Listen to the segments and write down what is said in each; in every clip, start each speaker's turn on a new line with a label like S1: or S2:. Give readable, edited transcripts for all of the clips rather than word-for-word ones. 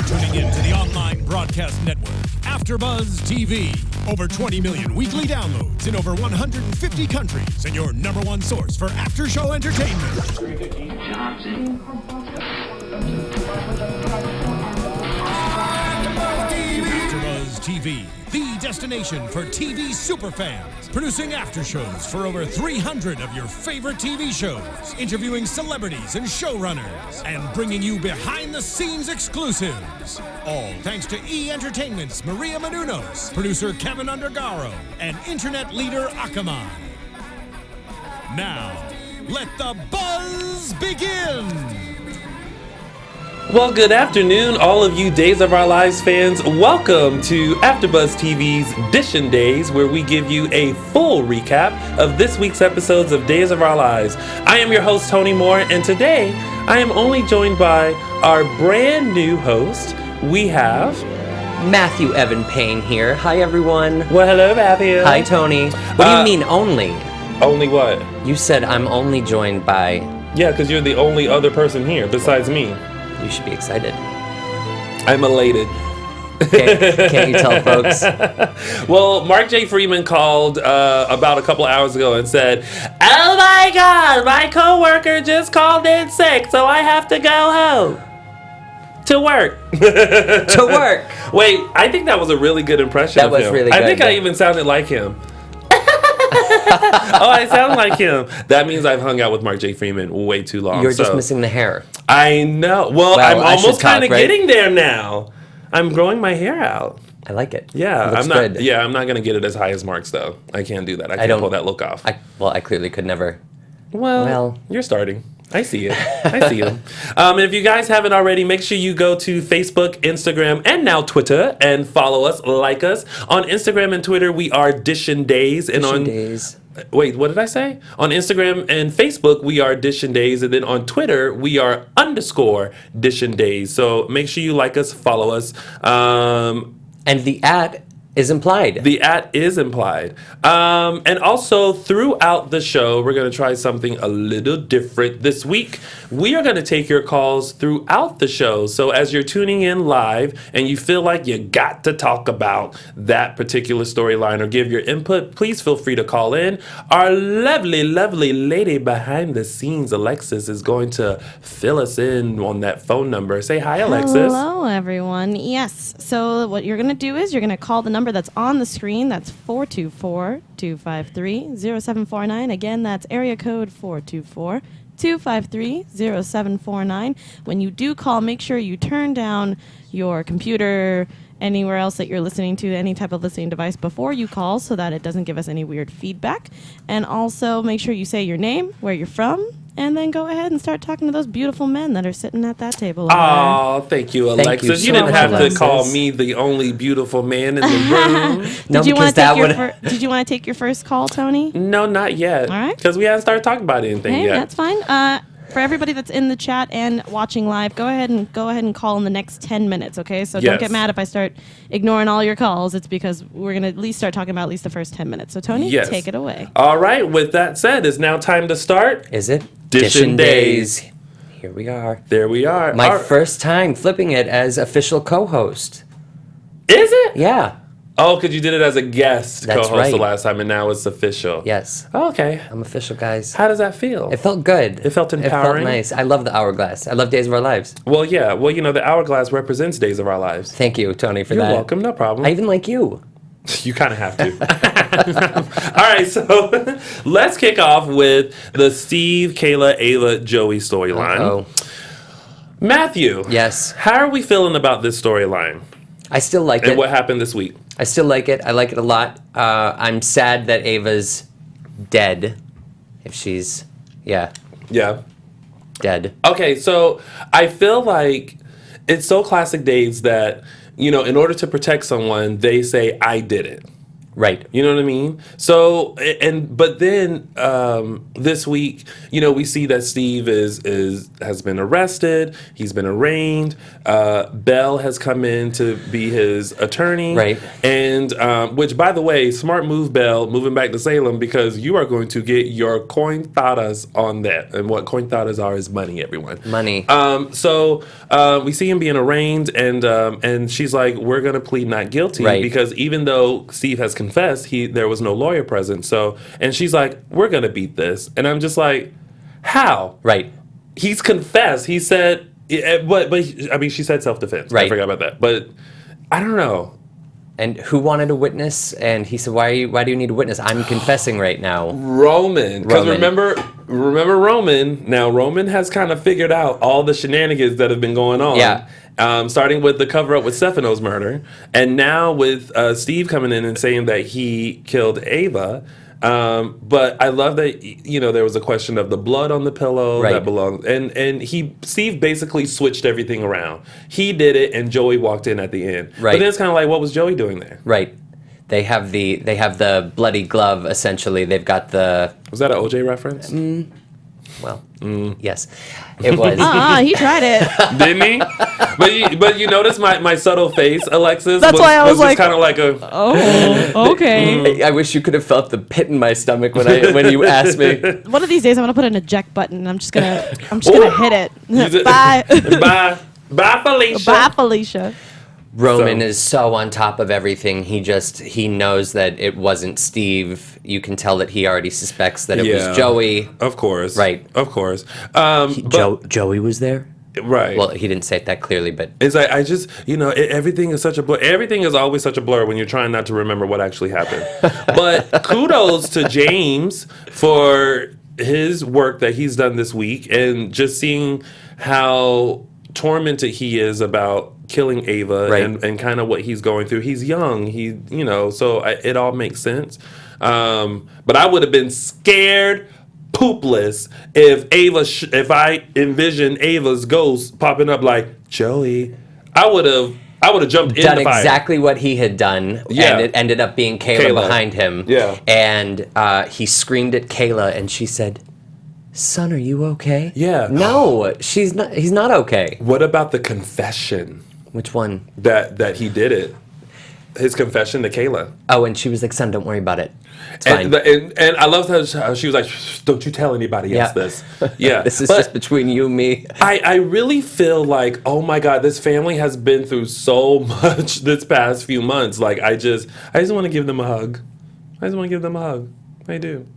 S1: You're tuning in to the online broadcast network, AFTERBUZZ TV. Over 20 million weekly downloads in over 150 countries, and your number one source for after-show entertainment. AFTERBUZZ TV, the destination for TV superfans. Producing aftershows for over 300 of your favorite TV shows. Interviewing celebrities and showrunners. And bringing you behind-the-scenes exclusives. All thanks to E! Entertainment's Maria Menounos, producer Kevin Undergaro, and internet leader Akamai. Now, let the buzz begin!
S2: Well, good afternoon, all of you Days of Our Lives fans. Welcome to AFTERBUZZ TV's Dishin' Days, where we give you a full recap of this week's episodes of Days of Our Lives. I am your host, Tony Moore, and today I am only joined by our brand new host. We have
S3: Matthew Evan Paine here. Hi, everyone.
S2: Well, hello, Matthew.
S3: Hi, Tony. What do you mean only?
S2: Only what?
S3: You said I'm only joined by...
S2: Yeah, because you're the only other person here besides me.
S3: You should be excited.
S2: I'm elated.
S3: Can't you tell, folks?
S2: Well, Mark J. Freeman called about a couple hours ago and said, "Oh my God, my coworker just called in sick, so I have to go home to work."
S3: To work.
S2: Wait, I think that was a really good impression of him.
S3: That was really good.
S2: I think I even sounded like him. Oh, I sound like him. That means I've hung out with Mark J. Freeman way too long.
S3: You're just missing the hair.
S2: I know. Well, I'm almost kind of
S3: right?
S2: getting there now. I'm growing my hair out.
S3: I like it.
S2: Yeah,
S3: It looks
S2: I'm not.
S3: good.
S2: Yeah, I'm not gonna get it as high as Mark's though. I can't do that. I can't pull that look off.
S3: I clearly could never.
S2: Well, you're starting. I see it. I see it. And if you guys haven't already, make sure you go to Facebook, Instagram, and now Twitter and follow us, like us. On Instagram and Twitter, we are Dishin' Days. And
S3: Dishin'
S2: on
S3: Days.
S2: Wait, what did I say? On Instagram and Facebook, we are Dishin' Days. And then on Twitter, we are _Dishin' Days. So make sure you like us, follow us.
S3: And the @ is implied.
S2: The @ is implied. And also, throughout the show, we're going to try something a little different. This week, we are going to take your calls throughout the show. So as you're tuning in live and you feel like you got to talk about that particular storyline or give your input, please feel free to call in. Our lovely, lovely lady behind the scenes, Alexis, is going to fill us in on that phone number. Say hi, Alexis.
S4: Hello, everyone. Yes. So what you're going to do is you're going to call the number that's on the screen. That's 424-253-0749. Again, that's area code 424-253-0749. When you do call, make sure you turn down your computer, anywhere else that you're listening to, any type of listening device before you call so that it doesn't give us any weird feedback. And also make sure you say your name, where you're from, and then go ahead and start talking to those beautiful men that are sitting at that table.
S2: Oh, thank you, Alexis.
S3: Thank you so
S2: didn't
S3: much,
S2: have
S3: Alexis.
S2: to call me the only beautiful man in the room.
S4: Did you want to take your first call, Tony?
S2: No, not yet.
S4: All right.
S2: Because we haven't started talking about anything
S4: Hey,
S2: yet.
S4: that's fine. For everybody that's in the chat and watching live, go ahead and call in the next 10 minutes, okay? So don't get mad if I start ignoring all your calls. It's because we're going to at least start talking about at least the first 10 minutes. So Tony, take it away.
S2: All right. With that said, it's now time to start.
S3: Is it?
S2: Dishin' Days.
S3: Here we are.
S2: There we are.
S3: My first time flipping it as official co-host.
S2: Is it?
S3: Yeah.
S2: Oh, because you did it as a guest
S3: That's
S2: co-host the
S3: right.
S2: last time, and now it's official.
S3: Yes.
S2: Oh, okay.
S3: I'm official, guys.
S2: How does that feel?
S3: It felt good.
S2: It felt empowering?
S3: It felt nice. I love the hourglass. I love Days of Our Lives.
S2: Well, yeah. Well, you know, the hourglass represents Days of Our Lives.
S3: Thank you, Tony, for
S2: You're
S3: that.
S2: You're welcome. No problem.
S3: I even like you.
S2: You kind of have to. All right, so let's kick off with the Steve, Kayla, Ayla, Joey storyline.
S3: Oh.
S2: Matthew.
S3: Yes.
S2: How are we feeling about this storyline?
S3: I still like it.
S2: And what happened this week?
S3: I still like it. I like it a lot. I'm sad that Ava's dead. If she's,
S2: Yeah.
S3: dead.
S2: Okay, so I feel like it's so classic Days that, you know, in order to protect someone, they say, I did it.
S3: Right.
S2: You know what I mean? So, but then this week, we see that Steve has been arrested. He's been arraigned. Belle has come in to be his attorney.
S3: Right.
S2: And which, by the way, smart move, Belle, moving back to Salem, because you are going to get your cointadas on that. And what cointadas are is money, everyone.
S3: Money.
S2: So we see him being arraigned, and she's like, "We're gonna plead not guilty,"
S3: Right.
S2: because even though Steve has confessed, there was no lawyer present. So, and she's like, "We're gonna beat this," and I'm just like, "How?"
S3: Right.
S2: He's confessed. He said, but I mean, she said self-defense.
S3: Right.
S2: I forgot about that, but I don't know.
S3: And who wanted a witness? And he said, "Why do you need a witness? I'm confessing right now."
S2: Roman, because
S3: Roman.
S2: remember Roman. Now Roman has kind of figured out all the shenanigans that have been going on.
S3: Yeah.
S2: Starting with the cover up with Stefano's murder, and now with Steve coming in and saying that he killed Ava. But I love that there was a question of the blood on the pillow
S3: Right.
S2: that belonged, and Steve basically switched everything around. He did it, and Joey walked in at the end.
S3: Right.
S2: But then it's kind of like, what was Joey doing there?
S3: Right. They have the bloody glove. Essentially, they've got the
S2: Was that an OJ reference?
S3: Yes, it was.
S4: He tried it.
S2: Didn't he? But you notice my subtle face, Alexis.
S4: That's why I was
S2: just
S4: like-
S2: kind of like a.
S4: Oh, okay.
S3: I wish you could have felt the pit in my stomach when you asked me.
S4: One of these days, I'm gonna put an eject button. And I'm just gonna hit
S2: Use
S4: it.
S2: it.
S4: Bye.
S2: Bye, Felicia.
S4: Bye, Felicia.
S3: Roman
S2: So-
S3: is so on top of everything. He knows that it wasn't Steve. You can tell that he already suspects that it
S2: Yeah.
S3: was Joey.
S2: Of course.
S3: Right.
S2: Of course.
S3: Joey was there.
S2: Right.
S3: Well, he didn't say it that clearly, but
S2: It's like, I just, everything is such a blur. Everything is always such a blur when you're trying not to remember what actually happened. But kudos to James for his work that he's done this week, and just seeing how tormented he is about killing Ava,
S3: Right.
S2: and kind of what he's going through. He's young. It all makes sense. But I would have been scared poopless if I envisioned Ava's ghost popping up like Joey. I would have jumped in
S3: done
S2: the fire.
S3: exactly what he had done,
S2: Yeah.
S3: and it ended up being Kayla behind him.
S2: Yeah.
S3: And he screamed at Kayla, and she said, "Son, are you okay?"
S2: Yeah.
S3: No, she's not. He's not okay.
S2: What about the confession
S3: Which one?
S2: that he did it? His confession to Kayla.
S3: Oh, and she was like, "Son, don't worry about it. It's fine."
S2: And I loved how she was like, "Don't you tell anybody else
S3: Yeah.
S2: this." Yeah.
S3: This is
S2: But
S3: just between you and me.
S2: I really feel like, oh my God, this family has been through so much this past few months. Like, I just want to give them a hug. I do.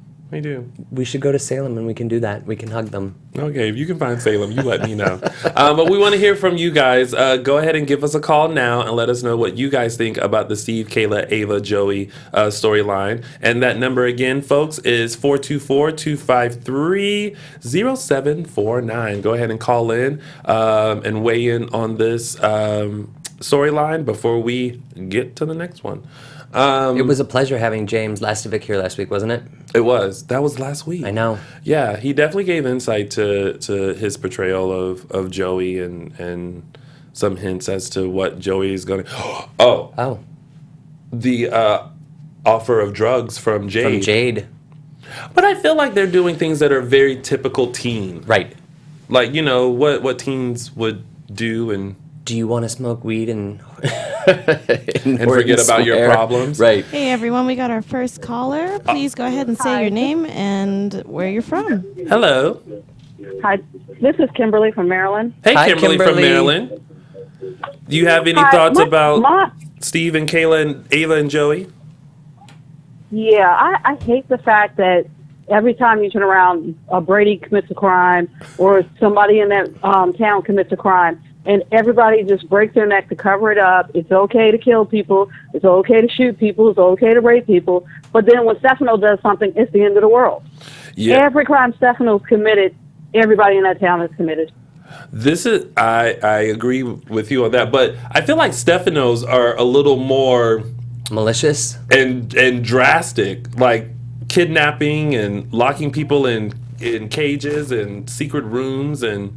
S3: We should go to Salem and we can do that. We can hug them.
S2: Okay, if you can find Salem, you let me know. But we want to hear from you guys. Go ahead and give us a call now and let us know what you guys think about the Steve, Kayla, Ava, Joey storyline. And that number again, folks, is 424-253-0749. Go ahead and call in and weigh in on this storyline before we get to the next one.
S3: It was a pleasure having James Lastovic here last week, wasn't it?
S2: It was. That was last week.
S3: I know.
S2: Yeah, he definitely gave insight to his portrayal of Joey, and some hints as to what Joey is going to...
S3: Oh,
S2: The offer of drugs from Jade.
S3: from Jade.
S2: But I feel like they're doing things that are very typical teen.
S3: Right.
S2: Like, what teens would do and
S3: Do you want to smoke weed and
S2: forget about your problems.
S3: Right.
S4: Hey everyone, we got our first caller. Please go ahead and say your name and where you're from.
S2: Hello.
S5: Hi, this is Kimberly from Maryland.
S2: Hey,
S3: Hi,
S2: Kimberly from
S3: Kimberly.
S2: Maryland. Do you have any
S5: Hi,
S2: thoughts
S5: my-
S2: about
S5: my-
S2: Steve and Kayla and Ava and Joey?
S5: Yeah, I hate the fact that every time you turn around, Brady commits a crime or somebody in that town commits a crime, and everybody just breaks their neck to cover it up. It's okay to kill people. It's okay to shoot people. It's okay to rape people. But then when Stefano does something, it's the end of the world.
S2: Yeah.
S5: Every crime Stefano's committed, everybody in that town has committed.
S2: I agree with you on that, but I feel like Stefano's are a little more
S3: Malicious.
S2: and drastic, like kidnapping and locking people in cages and secret rooms, and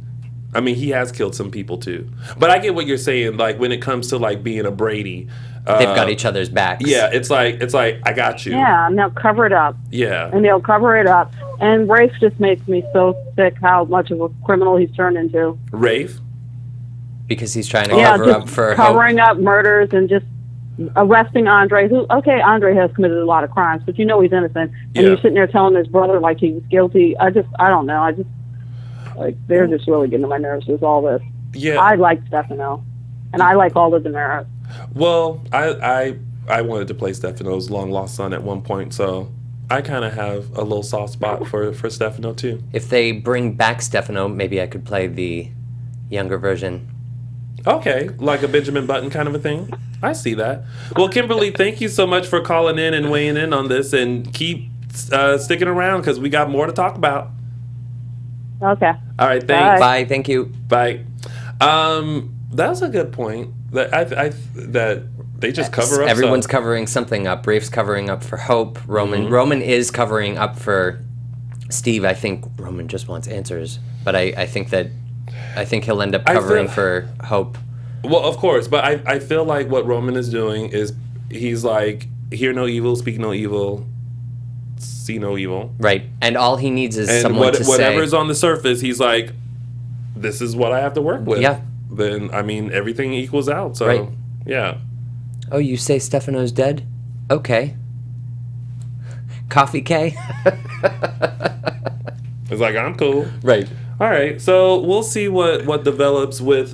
S2: I mean, he has killed some people too. But I get what you're saying. Like when it comes to like being a Brady,
S3: They've got each other's backs.
S2: Yeah, it's like I got you.
S5: Yeah, and they'll cover it up.
S2: Yeah.
S5: And they'll cover it up. And Rafe just makes me so sick how much of a criminal he's turned into.
S2: Rafe?
S3: Because he's trying to cover
S5: just
S3: up for
S5: covering up murders and just arresting Andre, who, okay, Andre has committed a lot of crimes, but you know he's innocent. And he's sitting there telling his brother like he was guilty. I don't know. Like, they're just really getting on my nerves with all this.
S2: Yeah.
S5: I like Stefano. And I like all the Damaris.
S2: Well, I wanted to play Stefano's long lost son at one point, so I kind of have a little soft spot for Stefano too.
S3: If they bring back Stefano, maybe I could play the younger version.
S2: Okay, like a Benjamin Button kind of a thing. I see that. Well, Kimberly, thank you so much for calling in and weighing in on this, and keep sticking around because we got more to talk about.
S5: Okay.
S2: All right, thanks.
S3: Bye. Thank you.
S2: Bye. That was a good point. That they just cover up.
S3: Everyone's
S2: stuff.
S3: covering something up. Rafe's covering up for Hope. Roman is covering up for Steve. I think Roman just wants answers, but I think he'll end up covering for Hope.
S2: Well, of course, but I feel like what Roman is doing is he's like, hear no evil, speak no evil, see no evil.
S3: Right, and all he needs is someone to say.
S2: Whatever's on the surface, he's like, this is what I have to work with.
S3: Yeah.
S2: Then, I mean, everything equals out. So,
S3: right.
S2: Yeah.
S3: Oh, you say Stefano's dead? Okay. Coffee K?
S2: It's like, I'm cool.
S3: Right.
S2: All right, so we'll see what develops with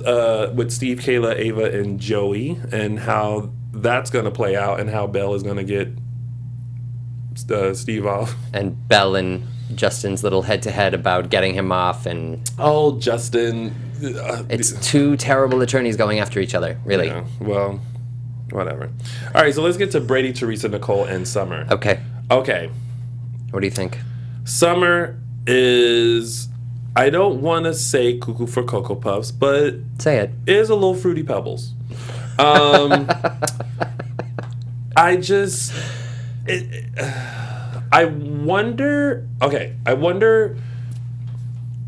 S2: Steve, Kayla, Ava, and Joey, and how that's going to play out, and how Belle is going to get Steve off.
S3: And Belle and Justin's little head-to-head about getting him off, and...
S2: Oh, Justin...
S3: it's two terrible attorneys going after each other, really.
S2: Yeah, well, whatever. All right, so let's get to Brady, Teresa, Nicole, and Summer.
S3: Okay.
S2: Okay.
S3: What do you think?
S2: Summer is... I don't want to say cuckoo for Cocoa Puffs, but...
S3: Say it.
S2: Is a little Fruity Pebbles. I just... I wonder... Okay, I wonder...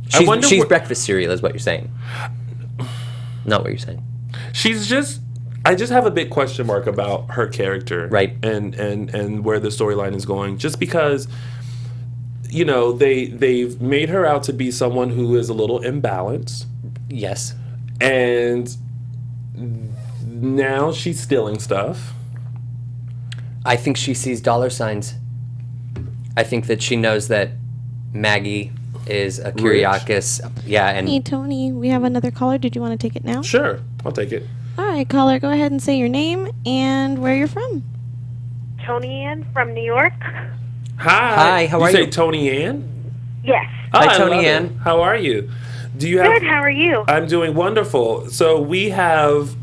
S3: She's breakfast cereal is what you're saying. Not what you're saying.
S2: She's just... I just have a big question mark about her character.
S3: Right.
S2: And where the storyline is going. Just because, you know, they've made her out to be someone who is a little imbalanced.
S3: Yes.
S2: And now she's stealing stuff.
S3: I think she sees dollar signs. I think that she knows that Maggie is a Kyriakis. Yeah, and...
S4: Hey, Tony, we have another caller. Did you want to take it now?
S2: Sure, I'll take it.
S4: All right, caller, go ahead and say your name and where you're from.
S6: Tony Ann from New York.
S2: Hi,
S3: how are you?
S2: You say Tony Ann?
S6: Yes.
S3: Hi,
S2: I
S3: Tony
S2: love it.
S3: Ann.
S2: How are you? Do you have?
S6: Good. How are you?
S2: I'm doing wonderful. So we have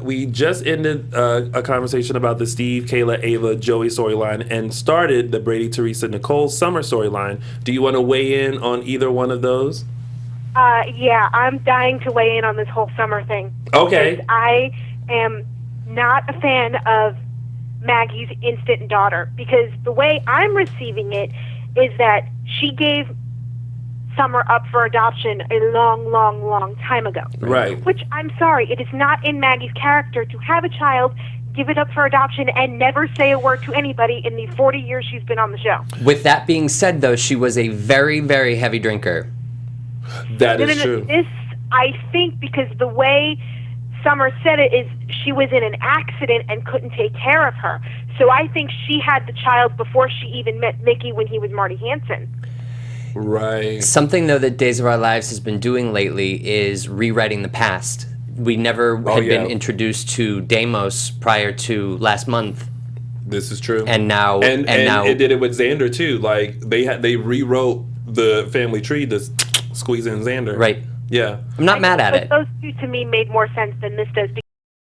S2: we just ended a conversation about the Steve, Kayla, Ava, Joey storyline and started the Brady, Teresa, Nicole Summer storyline. Do you want to weigh in on either one of those?
S6: Yeah, I'm dying to weigh in on this whole Summer thing.
S2: Okay.
S6: Because I am not a fan of Maggie's instant daughter, because the way I'm receiving it is that she gave Summer up for adoption a long, long, long time ago.
S2: Right.
S6: Which, I'm sorry, it is not in Maggie's character to have a child, give it up for adoption, and never say a word to anybody in the 40 years she's been on the show.
S3: With that being said, though, she was a very, very heavy drinker.
S2: That is true.
S6: This, I think, because the way Summer said it is she was in an accident and couldn't take care of her. So I think she had the child before she even met Mickey when he was Marty Hansen.
S2: Right.
S3: Something, though, that Days of Our Lives has been doing lately is rewriting the past. We never had been introduced to Deimos prior to last month.
S2: This is true.
S3: And now...
S2: And now it did it with Xander, too. Like, they rewrote the family tree to squeeze in Xander.
S3: Right.
S2: Yeah.
S3: I'm not mad at it.
S6: Those two, to me, made more sense than this does, because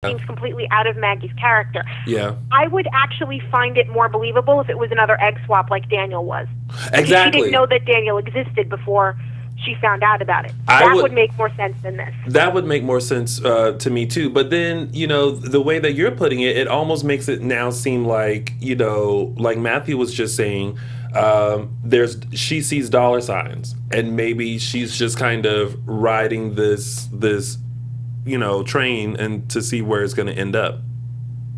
S6: it seems completely out of Maggie's character.
S2: Yeah.
S6: I would actually find it more believable if it was another egg swap like Daniel was.
S2: Exactly.
S6: She didn't know that Daniel existed before she found out about it. That would make more sense than this.
S2: That would make more sense to me, too. But then, you know, the way that you're putting it, it almost makes it now seem like, you know, like Matthew was just saying, she sees dollar signs, and maybe she's just kind of riding this train and to see where it's going to end up.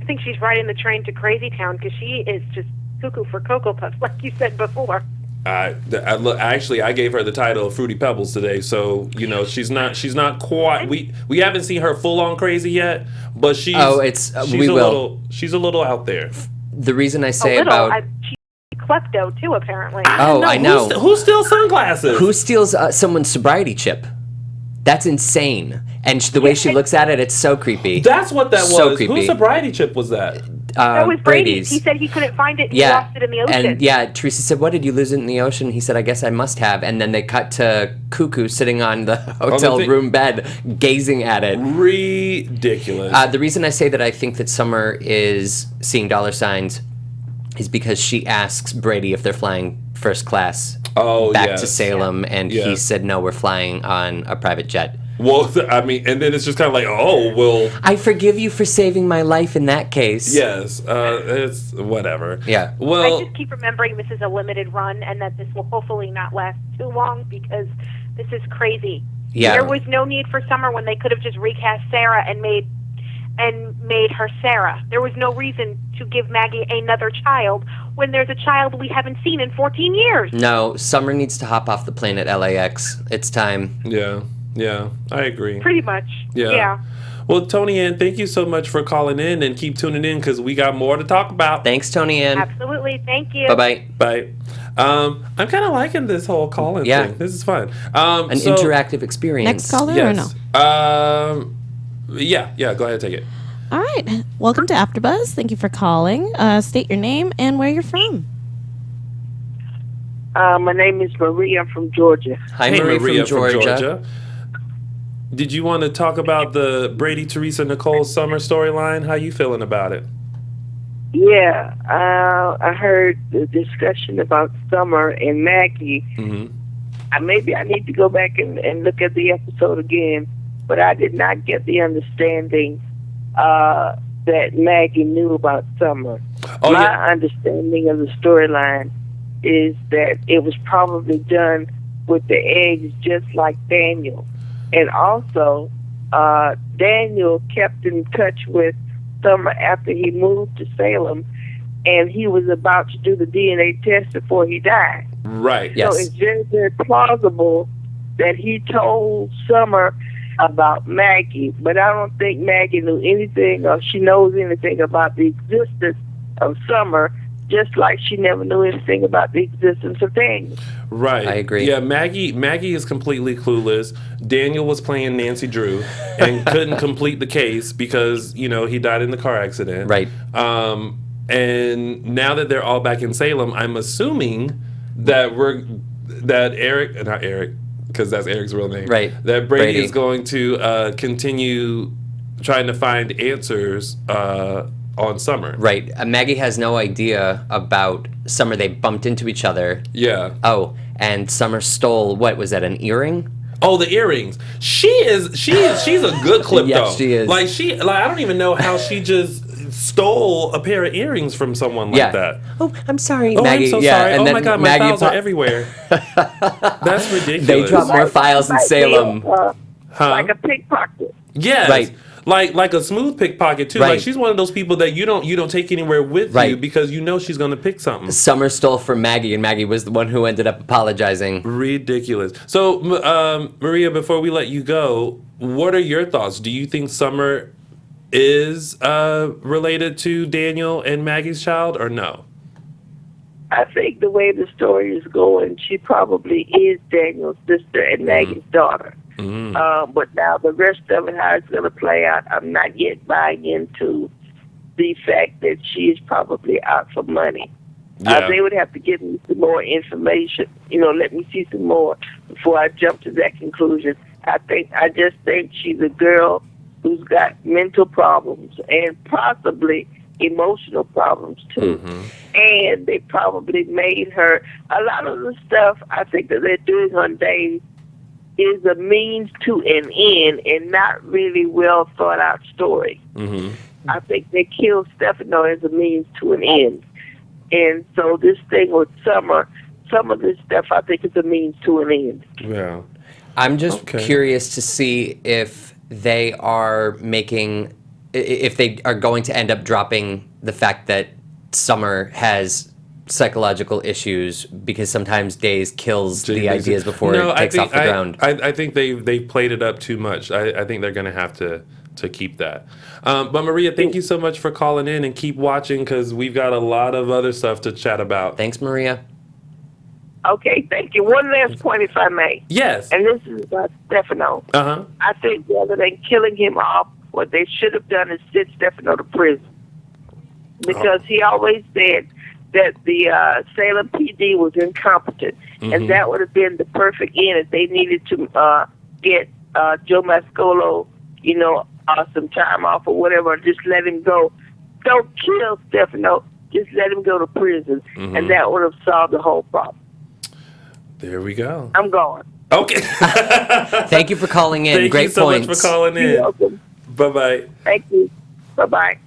S6: I think she's riding the train to Crazy Town because she is just cuckoo for Cocoa Puffs, like you said before.
S2: Actually, I gave her the title of Fruity Pebbles today, so she's not quite. We haven't seen her full on crazy yet, but she's she's a little out there.
S3: The reason I say
S6: she's klepto too, apparently.
S3: I know.
S2: Who steals sunglasses?
S3: Who steals someone's sobriety chip? That's insane. And the way she looks at it, it's so creepy.
S2: That's what that
S3: so
S2: was.
S3: Creepy.
S2: Whose sobriety chip was that?
S6: That was Brady's.
S3: Brady's.
S6: He said he couldn't find it and he lost it in the ocean.
S3: And Teresa said, "What, did you lose it in the ocean?" He said, "I guess I must have." And then they cut to Cuckoo sitting on the hotel room bed, gazing at it.
S2: Ridiculous.
S3: The reason I say that I think that Summer is seeing dollar signs is because she asks Brady if they're flying first class back to Salem, and he said, "No, we're flying on a private jet."
S2: Well, I mean, and then it's just kind of like, oh, well...
S3: I forgive you for saving my life in that case.
S2: Yes, it's whatever.
S3: Yeah.
S2: Well,
S6: I just keep remembering this is a limited run and that this will hopefully not last too long because this is crazy.
S3: Yeah.
S6: There was no need for Summer when they could have just recast Sarah and made her Sarah. There was no reason to give Maggie another child when there's a child we haven't seen in 14 years.
S3: No, Summer needs to hop off the plane at LAX. It's time.
S2: Yeah, I agree.
S6: Pretty much. Yeah.
S2: Well, Tony Ann, thank you so much for calling in and keep tuning in because we got more to talk about.
S3: Thanks, Tony Ann.
S6: Absolutely. Thank you.
S3: Bye-bye.
S2: Bye. I'm kind of liking this whole call-in thing. This is fun.
S3: An interactive experience.
S4: Next caller or no?
S2: Yeah, go ahead, take it.
S4: All right. Welcome to AfterBuzz. Thank you for calling. State your name and where you're from.
S7: My name is Maria. I'm from Georgia.
S3: Hi, Maria from Georgia.
S2: Did you want to talk about the Brady, Teresa, Nicole Summer storyline? How you feeling about it?
S7: Yeah, I heard the discussion about Summer and Maggie.
S2: Mm-hmm.
S7: Maybe I need to go back and look at the episode again, but I did not get the understanding that Maggie knew about Summer. My understanding of the storyline is that it was probably done with the eggs just like Daniel. And also, Daniel kept in touch with Summer after he moved to Salem, and he was about to do the DNA test before he died.
S2: Right,
S3: yes.
S7: So it's very, very plausible that he told Summer about Maggie, but I don't think Maggie knew anything or she knows anything about the existence of Summer, just like she never knew anything about the existence of Daniel.
S2: Right.
S3: I agree.
S2: Yeah, Maggie is completely clueless. Daniel was playing Nancy Drew and couldn't complete the case because, he died in the car accident.
S3: Right.
S2: And now that they're all back in Salem, I'm assuming that Eric, not Eric, because that's Eric's real name.
S3: Right.
S2: That Brady is going to continue trying to find answers on Summer.
S3: Right. Maggie has no idea about Summer. They bumped into each other.
S2: Yeah.
S3: Oh, and Summer stole, what was that, an earring?
S2: Oh, the earrings. She's a good clip though.
S3: Yes, she is.
S2: I don't even know how she just stole a pair of earrings from someone like that.
S3: Oh, I'm sorry,
S2: Oh,
S3: Maggie.
S2: I'm so
S3: yeah,
S2: sorry.
S3: and
S2: Oh
S3: then
S2: my God, my files are everywhere. That's ridiculous.
S3: They drop more files in Salem.
S7: Like a pickpocket.
S2: Yes.
S3: Right.
S2: Like a smooth pickpocket too.
S3: Right.
S2: Like she's one of those people that you don't take anywhere with
S3: Right.
S2: you because you know she's gonna pick something.
S3: Summer stole from Maggie, and Maggie was the one who ended up apologizing.
S2: Ridiculous. So, Maria, before we let you go, what are your thoughts? Do you think Summer is related to Daniel and Maggie's child, or no?
S7: I think the way the story is going, she probably is Daniel's sister and Maggie's daughter. But now the rest of it, how it's going to play out, I'm not yet buying into the fact that she is probably out for money.
S2: Yeah.
S7: They would have to give me some more information, let me see some more before I jump to that conclusion. I just think she's a girl who's got mental problems and possibly emotional problems too. And they probably made her, a lot of the stuff I think that they're doing on Dave is a means to an end and not really well thought out story. I think they killed Stefano as a means to an end. And so this thing with Summer, some of this stuff I think is a means to an end.
S2: Yeah.
S3: I'm just curious to see if they are if they are going to end up dropping the fact that Summer has psychological issues, because sometimes Days kills the ideas before it takes off the ground.
S2: I think they've played it up too much. I think they're going to have to keep that. But Maria, thank you so much for calling in, and keep watching, because we've got a lot of other stuff to chat about.
S3: Thanks, Maria.
S7: Okay, thank you. One last point, if I may.
S2: Yes.
S7: And this is about Stefano.
S2: Uh-huh.
S7: I think rather than killing him off, what they should have done is send Stefano to prison. Because he always said that the Salem PD was incompetent. And that would have been the perfect end if they needed to get Joe Mascolo, some time off or whatever, and just let him go. Don't kill Stefano. Just let him go to prison. And that would have solved the whole problem.
S2: There we go.
S7: I'm going.
S2: Okay.
S3: Thank you for calling in.
S2: Thank
S3: Great
S2: you so
S3: points.
S2: much for calling in.
S7: You're welcome.
S2: Bye-bye.
S7: Thank you. Bye-bye.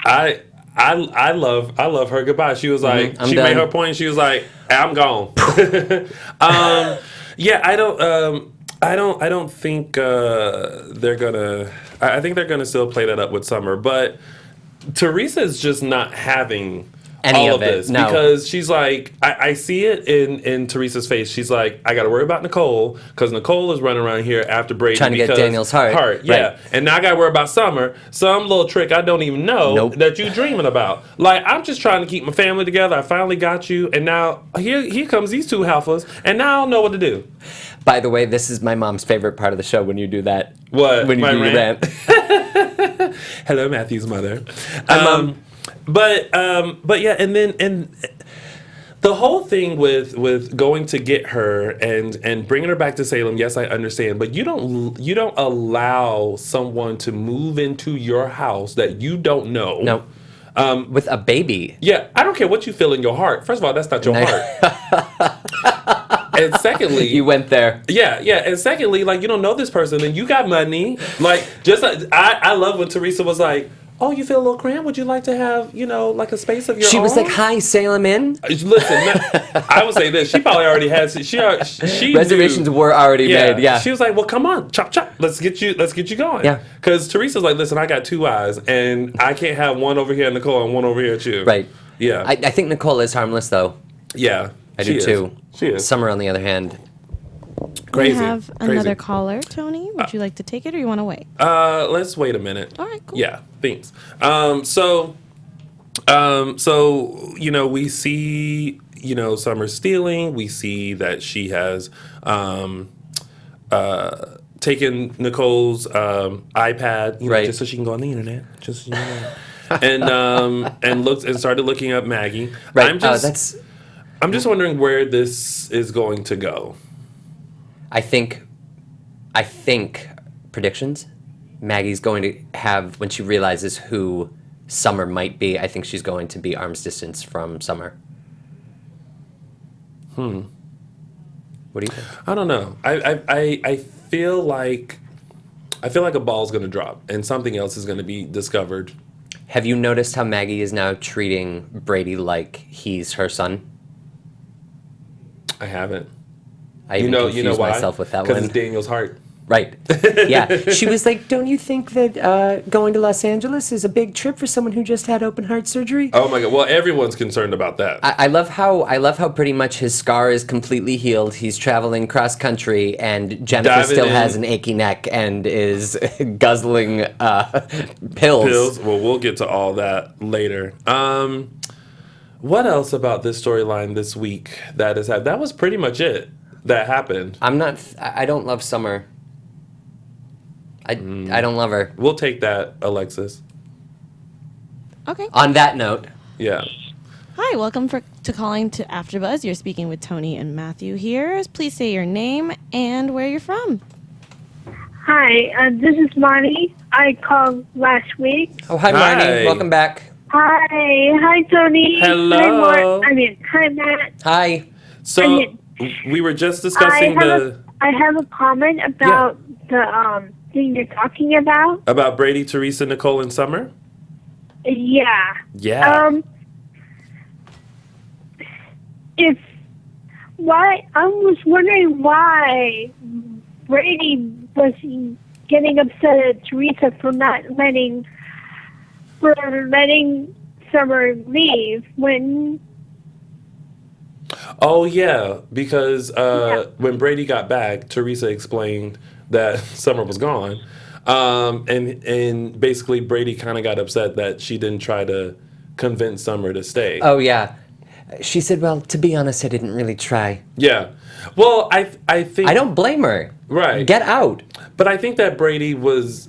S2: I love her goodbye. She was like, she
S3: done.
S2: made her point. She was like, I'm gone. Yeah, I don't think they're gonna. I think they're gonna still play that up with Summer, but Teresa is just not having all of this because she's like, I see it in Teresa's face. She's like, I got to worry about Nicole because Nicole is running around here after Brady
S3: trying to get Daniel's heart.
S2: Yeah,
S3: right.
S2: And now I got to worry about Summer, some little trick I don't even know that you dreaming about. Like, I'm just trying to keep my family together. I finally got you, and now here comes these two alphas, and now I don't know what to do.
S3: By the way, this is my mom's favorite part of the show when you do that.
S2: What?
S3: When you do your rant.
S2: Hello, Matthew's mother. But yeah, and the whole thing with going to get her and bringing her back to Salem. Yes, I understand, but you don't allow someone to move into your house that you don't know.
S3: No. With a baby.
S2: Yeah, I don't care what you feel in your heart. First of all, that's not your heart. And secondly,
S3: you went there.
S2: Yeah. And secondly, like, you don't know this person and you got money. Like, just like, I love when Teresa was like, oh, you feel a little cramped? Would you like to have, like a space of your own?
S3: She was like, hi, Salem Inn.
S2: Listen, I would say this. She probably already had. She
S3: reservations were already made. Yeah.
S2: She was like, well, come on, chop. Let's get you going.
S3: Yeah.
S2: Because Teresa's like, listen, I got two eyes, and I can't have one over here at Nicole and one over here at you.
S3: Right.
S2: Yeah.
S3: I think Nicole is harmless, though.
S2: Yeah.
S3: I do too.
S2: She is.
S3: Summer, on the other hand.
S2: Crazy.
S4: We have another caller, Tony. Would you like to take it, or you want to wait?
S2: Let's wait a minute.
S4: All right, cool.
S2: Yeah, thanks. So we see, Summer stealing. We see that she has taken Nicole's iPad,
S3: right,
S2: just so she can go on the internet, and started looking up Maggie.
S3: Right.
S2: I'm just wondering where this is going to go.
S3: I think predictions. Maggie's going to have, when she realizes who Summer might be, I think she's going to be arm's distance from Summer. What do you think?
S2: I don't know. I feel like a ball's going to drop and something else is going to be discovered.
S3: Have you noticed how Maggie is now treating Brady like he's her son?
S2: I haven't.
S3: I even confused myself with that one.
S2: Because it's Daniel's heart.
S3: Right. Yeah. She was like, don't you think that going to Los Angeles is a big trip for someone who just had open heart surgery?
S2: Oh my God. Well, everyone's concerned about that.
S3: I love how pretty much his scar is completely healed. He's traveling cross country, and Jennifer still has an achy neck and is guzzling pills.
S2: Well, we'll get to all that later. What else about this storyline this week that has happened? That was pretty much it that happened.
S3: I don't love Summer. I don't love her.
S2: We'll take that, Alexis.
S4: Okay.
S3: On that note.
S2: Yeah.
S4: Hi, welcome to calling to AfterBuzz. You're speaking with Tony and Matthew here. Please say your name and where you're from.
S8: Hi, this is Marnie. I called last week.
S3: Oh, hi, Marnie. Welcome back.
S8: Hi, Tony.
S2: Hello.
S8: Hi, Matt.
S3: Hi.
S2: So we were just discussing
S8: I have a comment about the thing you're talking about.
S2: About Brady, Teresa, Nicole, and Summer?
S8: Yeah.
S2: Yeah.
S8: I was wondering why Brady was getting upset at Teresa for letting Summer leave when.
S2: Oh yeah, because when Brady got back, Teresa explained that Summer was gone, and basically Brady kind of got upset that she didn't try to convince Summer to stay.
S3: Oh yeah, she said, "Well, to be honest, I didn't really try."
S2: Yeah, well, I think
S3: I don't blame her.
S2: Right,
S3: get out.
S2: But I think that Brady was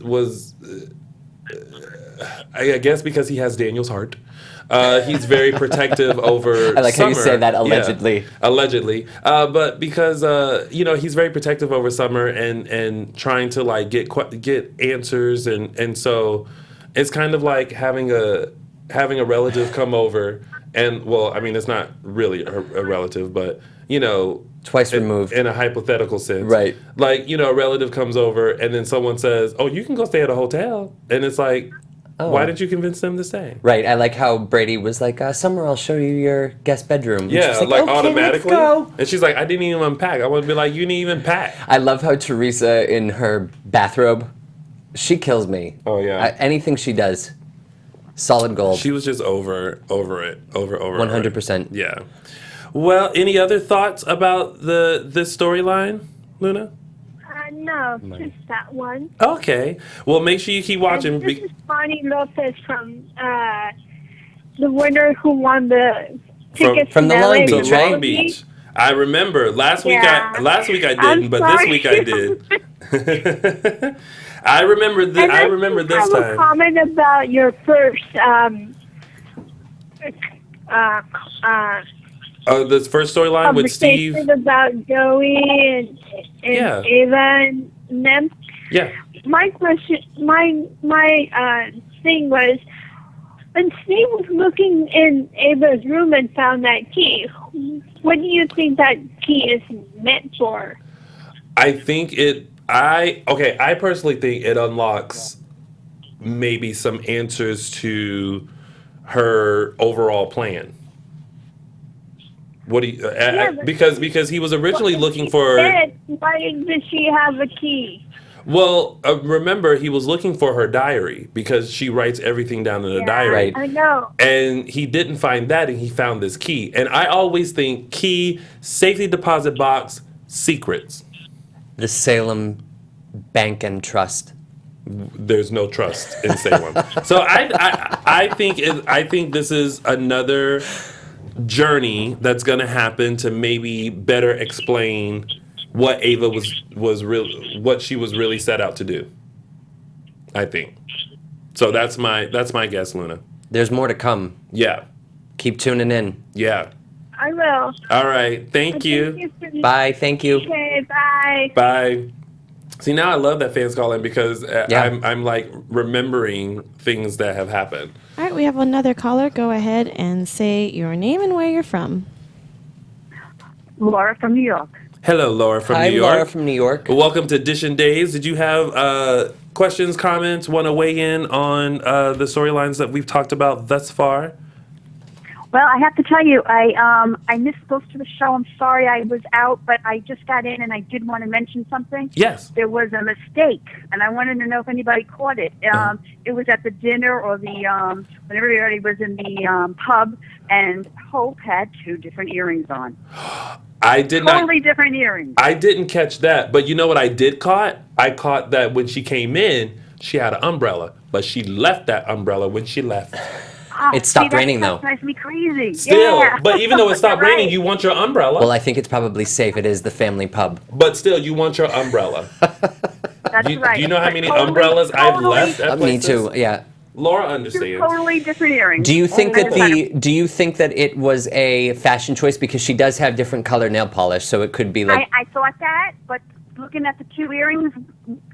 S2: I guess because he has Daniel's heart. He's very protective over
S3: I like
S2: Summer.
S3: how you say that, allegedly.
S2: Yeah, allegedly. But because, he's very protective over Summer and trying to, like, get answers. And so it's kind of like having a relative come over. And, well, I mean, it's not really a relative, but,
S3: twice removed.
S2: In a hypothetical sense.
S3: Right.
S2: Like, a relative comes over and then someone says, oh, you can go stay at a hotel. And it's like, why didn't you convince them to stay?
S3: Right. I like how Brady was like, Summer, I'll show you your guest bedroom. And
S2: Yeah,
S3: like okay,
S2: automatically.
S3: Let's go.
S2: And she's like, I didn't even unpack. I want to be like, you didn't even pack.
S3: I love how Teresa in her bathrobe, she kills me.
S2: Oh, yeah.
S3: Anything she does, solid gold.
S2: She was just over it.
S3: 100%.
S2: Yeah. Well, any other thoughts about this storyline, Luna?
S8: No, just that one.
S2: Okay. Well, make sure you keep watching.
S8: And this is Bonnie Lopez from the winner who won the tickets
S3: from the
S8: LA
S3: Long Beach, right?
S2: Long Beach. I remember last week.
S8: Yeah.
S2: I didn't, but this week I did. I remember this. I remember this
S8: time. I have a comment about your first.
S2: This first storyline with Steve.
S8: About Joey and Ava and them.
S2: Yeah.
S8: My question, my thing was, when Steve was looking in Ava's room and found that key, what do you think that key is meant for?
S2: I think I personally think it unlocks maybe some answers to her overall plan. What do you? Because he was originally looking for.
S8: Why did she have a key?
S2: Well, remember he was looking for her diary because she writes everything down in the diary.
S8: I know.
S2: And he didn't find that, and he found this key. And I always think key, safety deposit box, secrets.
S3: The Salem Bank and Trust.
S2: There's no trust in Salem. So I think this is another journey that's going to happen to maybe better explain what Ava what she was really set out to do. I think. So that's my guess, Luna.
S3: There's more to come.
S2: Yeah.
S3: Keep tuning in.
S2: Yeah.
S8: I will.
S2: All right. Thank you.
S3: Bye. Thank you.
S8: Okay. Bye.
S2: Bye. See, now I love that fans call in because I'm like remembering things that have happened.
S4: All right, we have another caller. Go ahead and say your name and where you're from.
S9: Laura from New York.
S2: Hello, Laura from
S3: Hi,
S2: New York.
S3: Laura from New York.
S2: Welcome to Edition Days. Did you have questions, comments, want to weigh in on the storylines that we've talked about thus far?
S9: Well, I have to tell you, I missed most of the show. I'm sorry I was out, but I just got in and I did want to mention something.
S2: Yes.
S9: There was a mistake, and I wanted to know if anybody caught it. It was at the dinner or the when everybody was in the pub, and Hope had 2 different earrings on.
S2: I did
S9: totally different earrings.
S2: I didn't catch that, but you know what I did caught? I caught that when she came in, she had an umbrella, but she left that umbrella when she left.
S3: It stopped raining, though.
S9: That drives me crazy.
S2: Still,
S9: yeah.
S2: but even though it stopped raining, you want your umbrella.
S3: Well, I think it's probably safe. It is the family pub.
S2: But still, you want your umbrella.
S9: That's right.
S2: Do you know how many umbrellas I've left at places?
S3: Me too, yeah.
S2: Laura understands.
S9: 2 totally different earrings.
S3: Do you think that it was a fashion choice because she does have different color nail polish, so it could be like
S9: I thought that, but looking at the 2 earrings,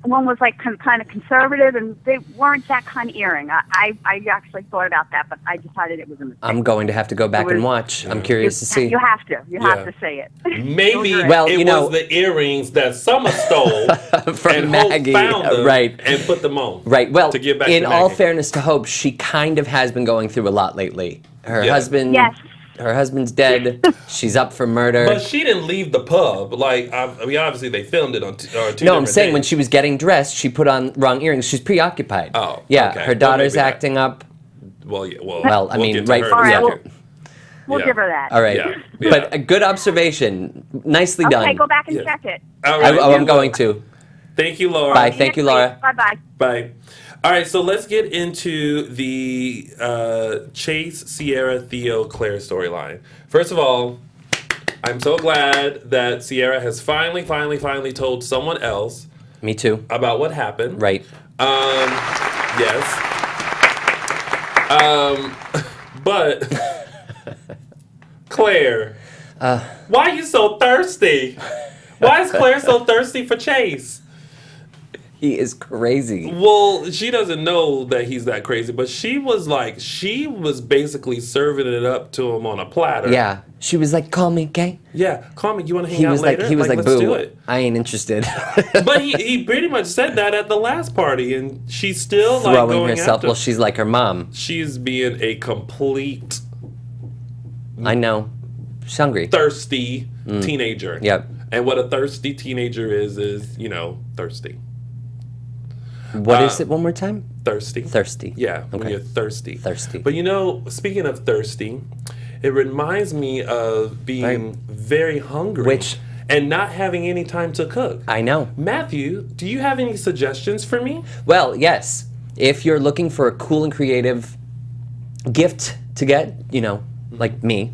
S9: one was like kind of conservative, and they weren't that kind of earring. I actually thought about that, but I decided it was a mistake.
S3: I'm going to have to go back and watch. I'm curious to see.
S9: You have to. You have to say it.
S2: Maybe it was the earrings that Summer stole
S3: from
S2: and
S3: Maggie,
S2: Hope found them
S3: right,
S2: and put them on.
S3: Right. Well,
S2: to give back
S3: in
S2: to
S3: all
S2: Maggie.
S3: fairness to Hope, she kind of has been going through a lot lately. Her husband.
S9: Yes.
S3: Her husband's dead. She's up for murder.
S2: But she didn't leave the pub. Like, I mean, obviously they filmed it on two
S3: No, I'm saying
S2: days.
S3: when she was getting dressed, she put on wrong earrings. She's preoccupied.
S2: Oh,
S3: yeah.
S2: okay.
S3: Her daughter's acting up.
S2: Well, yeah.
S3: Well, I mean, right.
S9: All right,
S3: Yeah.
S9: we'll give her that.
S3: All right.
S2: Yeah.
S3: But a good observation. Nicely done.
S9: Okay, go back and check it.
S2: All right.
S3: I'm going to.
S2: Thank you, Laura.
S3: Bye. Thank you, Laura.
S9: Bye-bye.
S2: Bye. All right, so let's get into the Chase, Sierra, Theo, Claire storyline. First of all, I'm so glad that Sierra has finally told someone else.
S3: Me too.
S2: About what happened.
S3: Right.
S2: Yes. But Claire, why are you so thirsty? Why is Claire so thirsty for Chase?
S3: He is crazy.
S2: Well, she doesn't know that he's that crazy, but she was basically serving it up to him on a platter.
S3: Yeah. She was like, call me, okay?
S2: Yeah, call me. You want to hang out later?
S3: He was like,
S2: let's
S3: boo,
S2: do it.
S3: I ain't interested.
S2: But he pretty much said that at the last party, and she's still like
S3: throwing
S2: going
S3: herself.
S2: after.
S3: Well, she's like her mom.
S2: She's being a complete.
S3: I know. She's hungry.
S2: Thirsty teenager.
S3: Yep.
S2: And what a thirsty teenager is thirsty.
S3: What is it one more time?
S2: Thirsty.
S3: Thirsty.
S2: Yeah, when
S3: Okay.
S2: you're thirsty.
S3: Thirsty.
S2: But speaking of thirsty, it reminds me of being very hungry. And not having any time to cook.
S3: I know.
S2: Matthew, do you have any suggestions for me?
S3: Well, yes. If you're looking for a cool and creative gift to get, like me,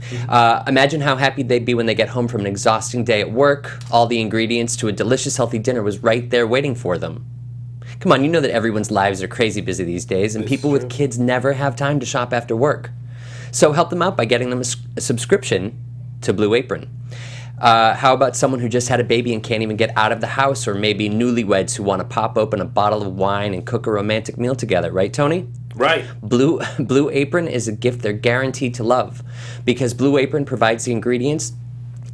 S3: imagine how happy they'd be when they get home from an exhausting day at work. All the ingredients to a delicious, healthy dinner was right there waiting for them. Come on, you know that everyone's lives are crazy busy these days, and people with kids never have time to shop after work. So help them out by getting them a subscription to Blue Apron. How about someone who just had a baby and can't even get out of the house, or maybe newlyweds who want to pop open a bottle of wine and cook a romantic meal together, right, Tony?
S2: Right.
S3: Blue Apron is a gift they're guaranteed to love, because Blue Apron provides the ingredients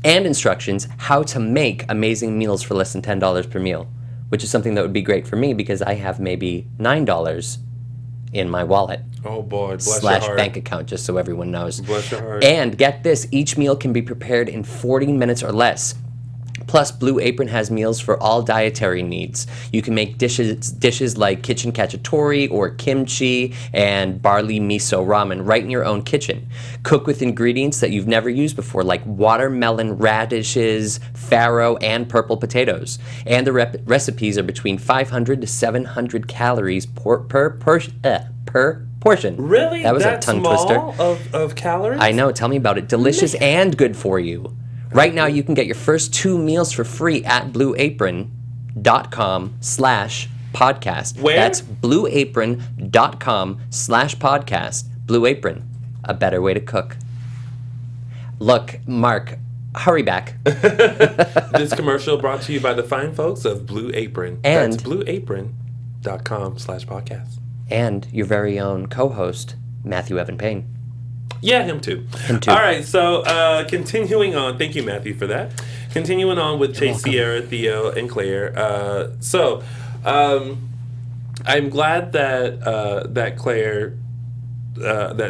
S3: and instructions how to make amazing meals for less than $10 per meal, which is something that would be great for me because I have maybe $9 in my wallet.
S2: Oh boy, bless your heart.
S3: / bank account, just so everyone knows.
S2: Bless your heart.
S3: And get this, each meal can be prepared in 40 minutes or less. Plus, Blue Apron has meals for all dietary needs. You can make dishes like kitchen cacciatore or kimchi and barley miso ramen right in your own kitchen. Cook with ingredients that you've never used before, like watermelon radishes, farro, and purple potatoes. And the recipes are between 500 to 700 calories per portion.
S2: Really?
S3: That was a tongue twister.
S2: Of calories?
S3: I know. Tell me about it. Delicious and good for you. Right now, you can get your first 2 meals for free at blueapron.com/podcast.
S2: Where?
S3: That's blueapron.com/podcast. Blue Apron, a better way to cook. Look, Mark, hurry back.
S2: This commercial brought to you by the fine folks of Blue Apron.
S3: And
S2: that's blueapron.com/podcast.
S3: And your very own co-host, Matthew Evan Paine.
S2: Yeah, him too. All right, so continuing on. Thank you, Matthew, for that. Continuing on with Chase, Sierra, Theo, and Claire. I'm glad that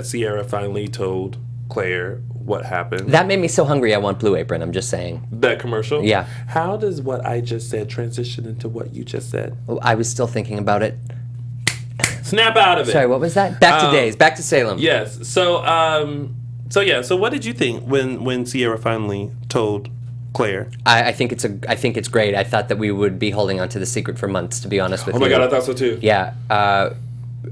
S2: Sierra finally told Claire what happened.
S3: That made me so hungry I want Blue Apron, I'm just saying.
S2: That commercial?
S3: Yeah.
S2: How does what I just said transition into what you just said?
S3: Oh, I was still thinking about it.
S2: Snap out of it.
S3: Sorry, what was that? Back to days. Back to Salem.
S2: Yes. So what did you think when Sierra finally told Claire?
S3: I think it's great. I thought that we would be holding on to the secret for months, to be honest with you.
S2: Oh my God, I thought so too.
S3: Yeah.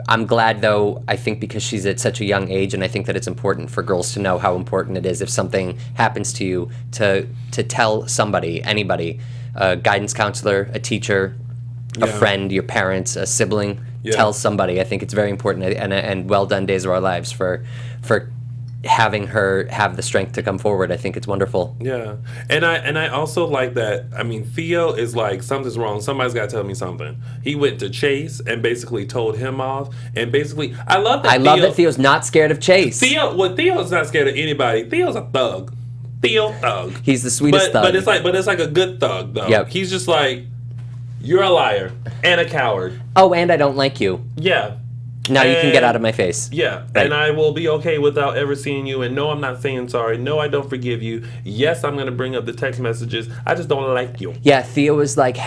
S3: I'm glad, though, I think because she's at such a young age, and I think that it's important for girls to know how important it is if something happens to you to tell somebody, anybody, a guidance counselor, a teacher, a friend, your parents, a sibling. Tell somebody. I think it's very important, and well done, Days of Our Lives, for having her have the strength to come forward. I think it's wonderful.
S2: Yeah, and I also like that. I mean, Theo is like, something's wrong. Somebody's got to tell me something. He went to Chase and basically told him off. And basically, I love that
S3: Theo's not scared of Chase.
S2: Theo's not scared of anybody. Theo's a thug. Thug.
S3: He's the sweetest thug.
S2: But it's like a good thug though.
S3: Yep.
S2: He's just like, you're a liar and a coward.
S3: Oh, and I don't like you.
S2: Yeah.
S3: Now you can get out of my face.
S2: Yeah,
S3: right.
S2: And I will be okay without ever seeing you. And no, I'm not saying sorry. No, I don't forgive you. Yes, I'm going to bring up the text messages. I just don't like you.
S3: Yeah, Theo was like,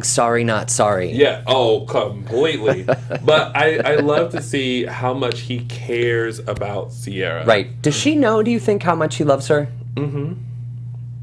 S3: #sorry not sorry.
S2: Yeah, oh, completely. But I love to see how much he cares about Sierra.
S3: Right. Does she know, do you think, how much he loves her?
S2: Mm-hmm.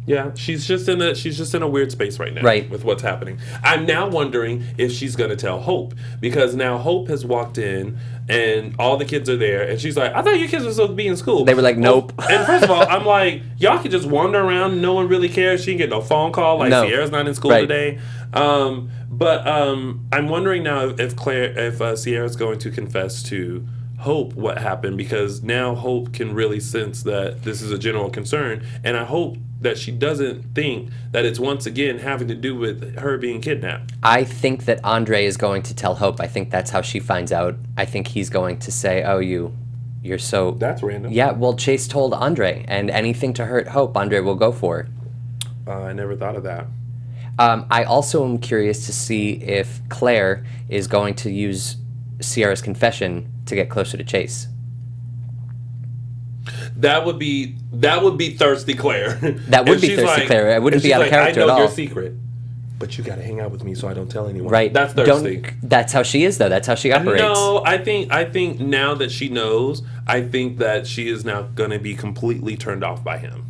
S2: Yeah, she's just in a weird space right now,
S3: right,
S2: with what's happening. I'm now wondering if she's gonna tell Hope, because now Hope has walked in and all the kids are there, and she's like, "I thought you kids were supposed to be in school."
S3: They were like, "Nope."
S2: And first of all, I'm like, y'all can just wander around, no one really cares. She can get no phone call, like Sierra's not in school today. But I'm wondering now if Sierra's going to confess to Hope what happened, because now Hope can really sense that this is a general concern, and I hope that she doesn't think that it's once again having to do with her being kidnapped.
S3: I think that Andre is going to tell Hope. I think that's how she finds out. I think he's going to say, "Oh, you're so..."
S2: That's random.
S3: Yeah, well, Chase told Andre, and anything to hurt Hope, Andre will go for.
S2: I never thought of that.
S3: I also am curious to see if Claire is going to use Sierra's confession to get closer to Chase.
S2: That would be thirsty Claire.
S3: That would be thirsty Claire. It wouldn't be out of character at all.
S2: I know your secret, but you got to hang out with me so I don't tell anyone.
S3: Right.
S2: That's thirsty.
S3: That's how she is, though. That's how she operates.
S2: No, I think now that she knows, I think that she is now going to be completely turned off by him.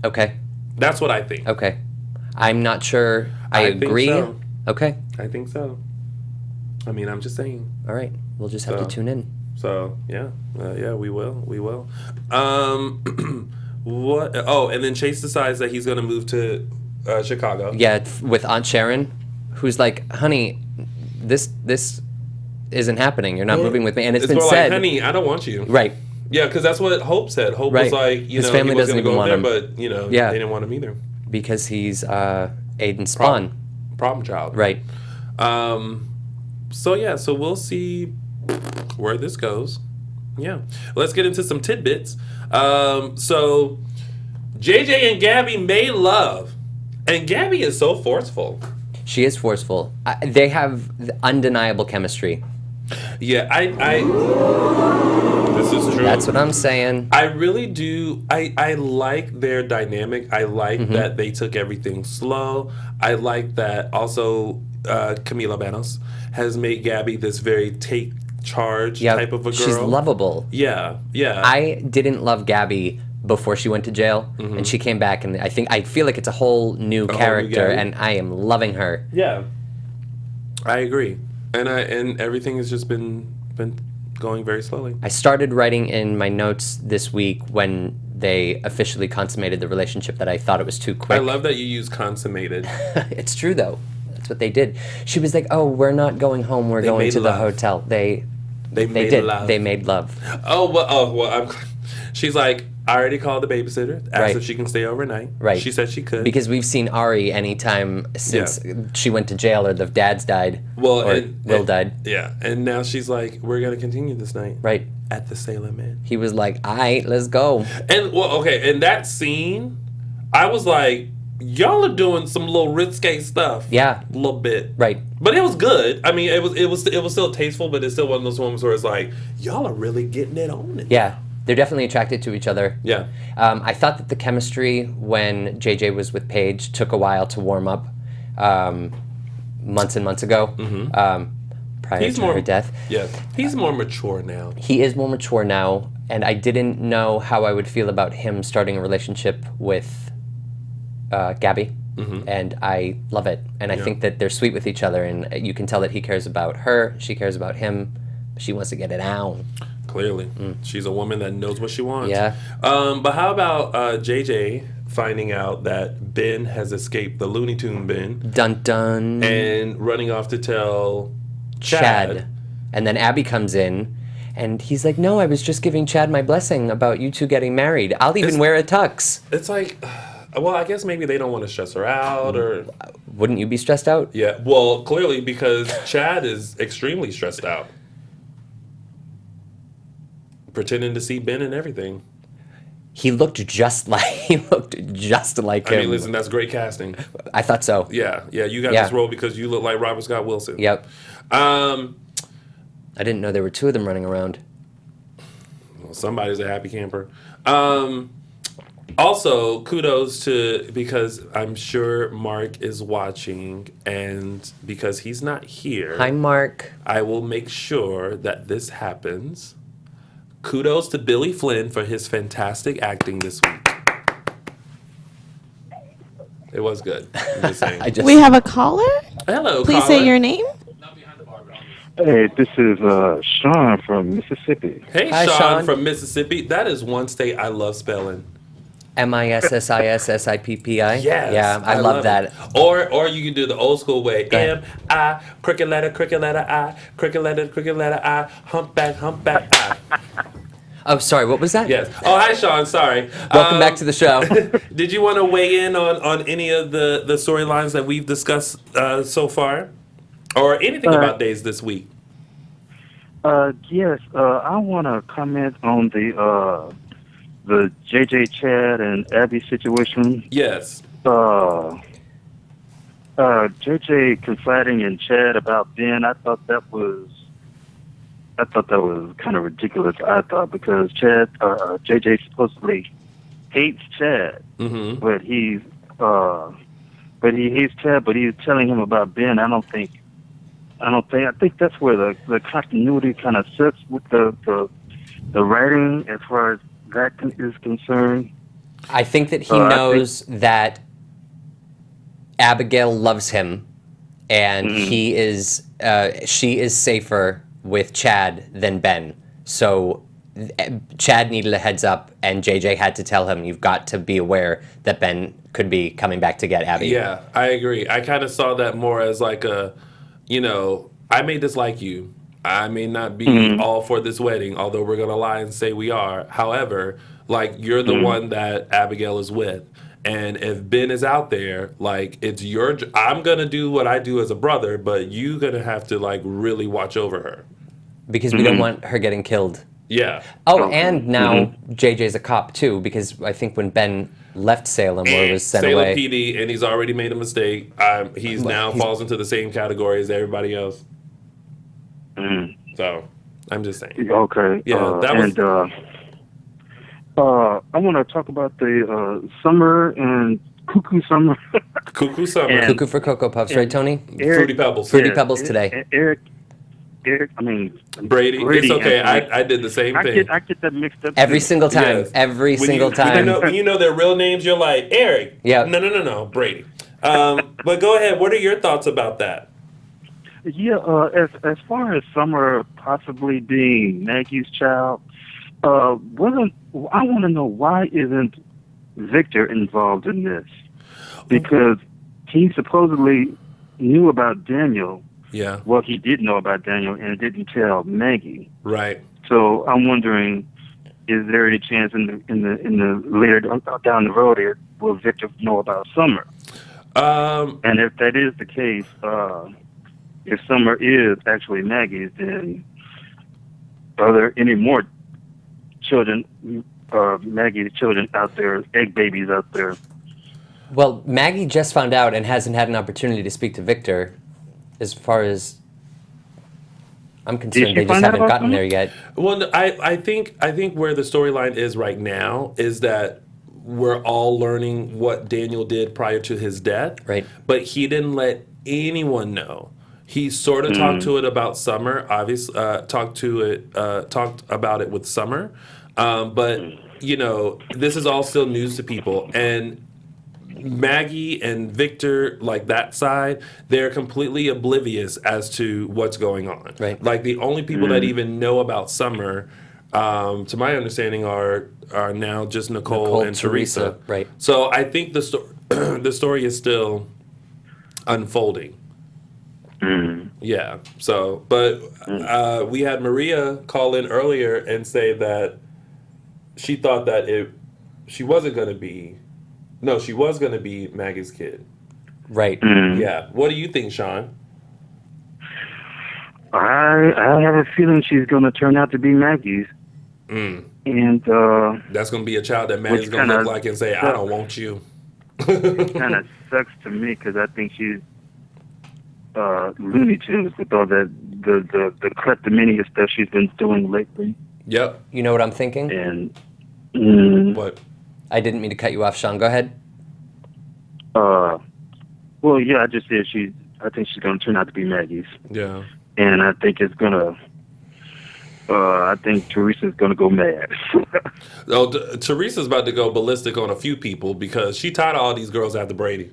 S3: Okay.
S2: That's what I think.
S3: Okay. I'm not sure I agree.
S2: Think so.
S3: Okay.
S2: I think so. I mean, I'm just saying.
S3: All right. We'll just have to tune in.
S2: So, yeah. We will. What? Oh, and then Chase decides that he's going to move to Chicago.
S3: Yeah, with Aunt Sharon, who's like, "Honey, this isn't happening. You're not moving with me." And it's been said,
S2: like, "Honey, I don't want you."
S3: Right.
S2: Yeah, because that's what Hope said. Hope was like,
S3: his family doesn't even want him,
S2: but they didn't want him either
S3: because he's Aiden's spawn,
S2: problem child.
S3: Right.
S2: So we'll see where this goes. Yeah. Let's get into some tidbits. So JJ and Gabi made love, and Gabi is so forceful.
S3: She is forceful. They have undeniable chemistry.
S2: Yeah, this is true.
S3: That's what I'm saying.
S2: I really do. I like their dynamic. I like that they took everything slow. I like that also Camila Banos has made Gabi this very take charge type of a girl.
S3: She's lovable.
S2: Yeah.
S3: I didn't love Gabi before she went to jail, and she came back, and I feel like it's a whole new character, and I am loving her.
S2: Yeah, I agree, and everything has just been going very slowly.
S3: I started writing in my notes this week when they officially consummated the relationship that I thought it was too quick.
S2: I love that you use consummated.
S3: It's true though. That's what they did. She was like, "Oh, we're not going home. We're going to the hotel." They did.
S2: Love.
S3: They made love.
S2: She's like, "I already called the babysitter. Asked if she can stay overnight."
S3: Right.
S2: She said she could.
S3: Because we've seen Ari anytime since she went to jail or the dads died. Will died.
S2: Yeah. And now she's like, "We're gonna continue this night."
S3: Right.
S2: At the Salem Inn.
S3: He was like, "All right, let's go."
S2: And in that scene, I was like, y'all are doing some little risque stuff.
S3: Yeah.
S2: A little bit.
S3: Right.
S2: But it was good. I mean, it was still tasteful, but it's still one of those moments where it's like, y'all are really getting it on.
S3: Yeah. They're definitely attracted to each other.
S2: Yeah.
S3: I thought that the chemistry when JJ was with Paige took a while to warm up months and months ago. Prior to her death.
S2: Yeah. He's more mature now.
S3: He is more mature now, and I didn't know how I would feel about him starting a relationship with Gabi, and I love it. And I think that they're sweet with each other, and you can tell that he cares about her, she cares about him, she wants to get it out.
S2: Clearly. She's a woman that knows what she wants.
S3: Yeah.
S2: But how about JJ finding out that Ben has escaped the Looney Tune bin?
S3: Dun dun.
S2: And running off to tell
S3: Chad. And then Abby comes in, and he's like, "No, I was just giving Chad my blessing about you two getting married. I'll even wear a tux."
S2: It's like, well, I guess maybe they don't want to stress her out, or...
S3: Wouldn't you be stressed out?
S2: Yeah, well, clearly, because Chad is extremely stressed out. Pretending to see Ben and everything.
S3: He looked just like him.
S2: I mean, listen, that's great casting.
S3: I thought so.
S2: Yeah, you got this role because you look like Robert Scott Wilson.
S3: Yep. I didn't know there were 2 of them running around.
S2: Well, somebody's a happy camper. Also, kudos to, because I'm sure Mark is watching, and because he's not here.
S3: Hi, Mark.
S2: I will make sure that this happens. Kudos to Billy Flynn for his fantastic acting this week. It was good. I'm just saying.
S4: We have a caller?
S2: Hello,
S4: Please
S2: caller.
S4: say your name.
S10: Hey, this is Sean from Mississippi.
S2: Hey,
S3: Hi,
S2: Sean from Mississippi. That is one state I love spelling.
S3: Mississippi.
S2: Yes.
S3: Yeah, I love that.
S2: It. Or you can do the old school way. M-I, crooked letter, I, crooked letter, I, humpback, I.
S3: Oh, sorry, what was that?
S2: Yes. Oh, hi, Sean. Sorry.
S3: Welcome back to the show.
S2: Did you want to weigh in on any of the storylines that we've discussed so far? Or anything about days this week?
S10: Yes, I want to comment on the JJ, Chad, and Abby situation.
S2: Yes.
S10: JJ confiding in Chad about Ben, I thought that was kind of ridiculous. I thought, because JJ JJ hates Chad, but he hates Chad, but he's telling him about Ben. I think that's where the continuity kind of sits with the writing as far as that is concerned.
S3: I think that he knows that Abigail loves him, and she is safer with Chad than Ben. So Chad needed a heads up, and JJ had to tell him, you've got to be aware that Ben could be coming back to get Abby.
S2: Yeah, I agree. I kind of saw that more as like I may dislike you. I may not be all for this wedding, although we're going to lie and say we are. However, like, you're the one that Abigail is with. And if Ben is out there, like, it's your I'm going to do what I do as a brother, but you're going to have to, like, really watch over her.
S3: Because we don't want her getting killed.
S2: Yeah.
S3: Oh, and now JJ's a cop, too, because I think when Ben left Salem or was sent
S2: Salem
S3: away...
S2: PD, and he's already made a mistake. He's falls into the same category as everybody else. So, I'm just saying.
S10: Okay.
S2: Yeah, that was...
S10: I want to talk about the Summer and Cuckoo Summer.
S2: Cuckoo Summer.
S3: And Cuckoo for Cocoa Puffs, right, Tony?
S2: Fruity Pebbles.
S3: Fruity Pebbles today.
S2: Brady. It's okay. I did the same thing.
S10: I get that mixed up.
S3: Every single time. Yes. Every single time.
S2: When you know their real names, you're like, Eric.
S3: Yeah.
S2: No. Brady. But go ahead. What are your thoughts about that?
S10: Yeah, as far as Summer possibly being Maggie's child, I want to know, why isn't Victor involved in this? Because he supposedly knew about Daniel.
S2: Yeah.
S10: Well, he did know about Daniel and didn't tell Maggie.
S2: Right.
S10: So I'm wondering, is there any chance in the later down the road here will Victor know about Summer? And if that is the case, if Summer is actually Maggie's, then are there any more children, Maggie's children out there, egg babies out there?
S3: Well, Maggie just found out and hasn't had an opportunity to speak to Victor. As far as I'm concerned, they just haven't gotten there yet.
S2: Well, I think where the storyline is right now is that we're all learning what Daniel did prior to his death.
S3: Right.
S2: But he didn't let anyone know. He sort of talked to it about Summer. Obviously, talked about it with Summer. But this is all still news to people. And Maggie and Victor, like that side, they're completely oblivious as to what's going on.
S3: Right.
S2: Like, the only people that even know about Summer, to my understanding, are now just Nicole and Teresa.
S3: Right.
S2: So I think the story is still unfolding. Yeah. So, but we had Maria call in earlier and say that she thought that she was going to be Maggie's kid.
S3: Right.
S2: Yeah. What do you think, Sean?
S10: I have a feeling she's going to turn out to be Maggie's. And
S2: that's going to be a child that Maggie's going to look like and say, I don't want you.
S10: Kind of sucks to me, because I think she's Looney Tunes with all the kleptomania stuff she's been doing lately.
S2: Yep.
S3: You know what I'm thinking?
S10: And
S2: what?
S3: I didn't mean to cut you off, Sean. Go ahead.
S10: Well, yeah, I just said I think she's gonna turn out to be Maggie's.
S2: Yeah.
S10: And I think it's gonna. I think Teresa's gonna go mad.
S2: Teresa's about to go ballistic on a few people because she tied all these girls after Brady.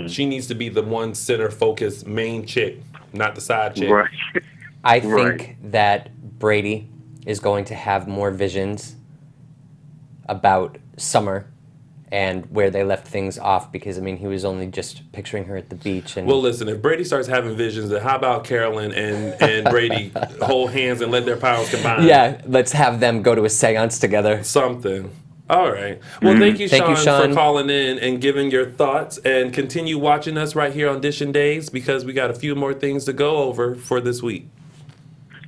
S2: She needs to be the one center focused main chick, not the side chick.
S10: Right.
S3: I think that Brady is going to have more visions about Summer and where they left things off because, I mean, he was only just picturing her at the beach. And
S2: well, listen, if Brady starts having visions, then how about Carolyn and Brady hold hands and let their powers combine?
S3: Yeah, let's have them go to a seance together.
S2: Something. All right. Well, thank you, Sean, for calling in and giving your thoughts. And continue watching us right here on Dishing Days because we got a few more things to go over for this week.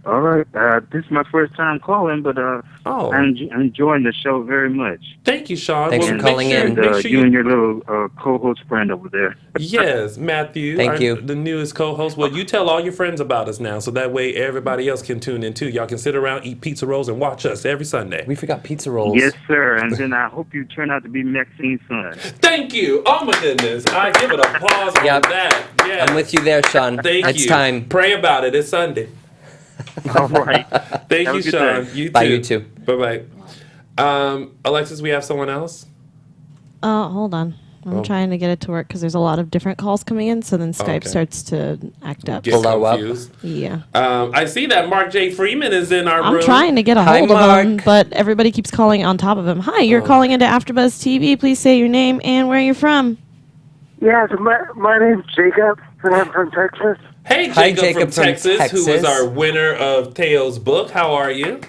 S10: All right. This is my first time calling, but I'm enjoying the show very much.
S2: Thank you, Sean.
S3: Thanks for calling in.
S2: Make sure
S10: you and your little co-host friend over there.
S2: Yes, Matthew.
S3: Thank you.
S2: The newest co-host. Well, you tell all your friends about us now, so that way everybody else can tune in too. Y'all can sit around, eat pizza rolls, and watch us every Sunday.
S3: We forgot pizza rolls.
S10: Yes, sir. And then I hope you turn out to be Maxine's son.
S2: Thank you. Oh, my goodness. I give it a pause on that. Yes.
S3: I'm with you there, Sean.
S2: Thank you.
S3: It's time.
S2: Pray about it. It's Sunday.
S10: All right.
S2: Thank
S10: Have
S2: you,
S10: a good
S2: Sean.
S10: day.
S2: You too.
S3: Bye, you too.
S2: Bye-bye. Alexis, we have someone else?
S4: Hold on. I'm trying to get it to work because there's a lot of different calls coming in, so then Skype starts to act up.
S2: Get confused.
S4: Yeah.
S2: I see that Mark J. Freeman is in our room.
S4: I'm trying to get a hold of him, but everybody keeps calling on top of him. Hi, you're calling into AfterBuzz TV. Please say your name and where you're from.
S11: Yeah, my name's Jacob, and I'm from Texas.
S2: Hey, Jacob from Texas, who was our winner of Teo's book. How are you?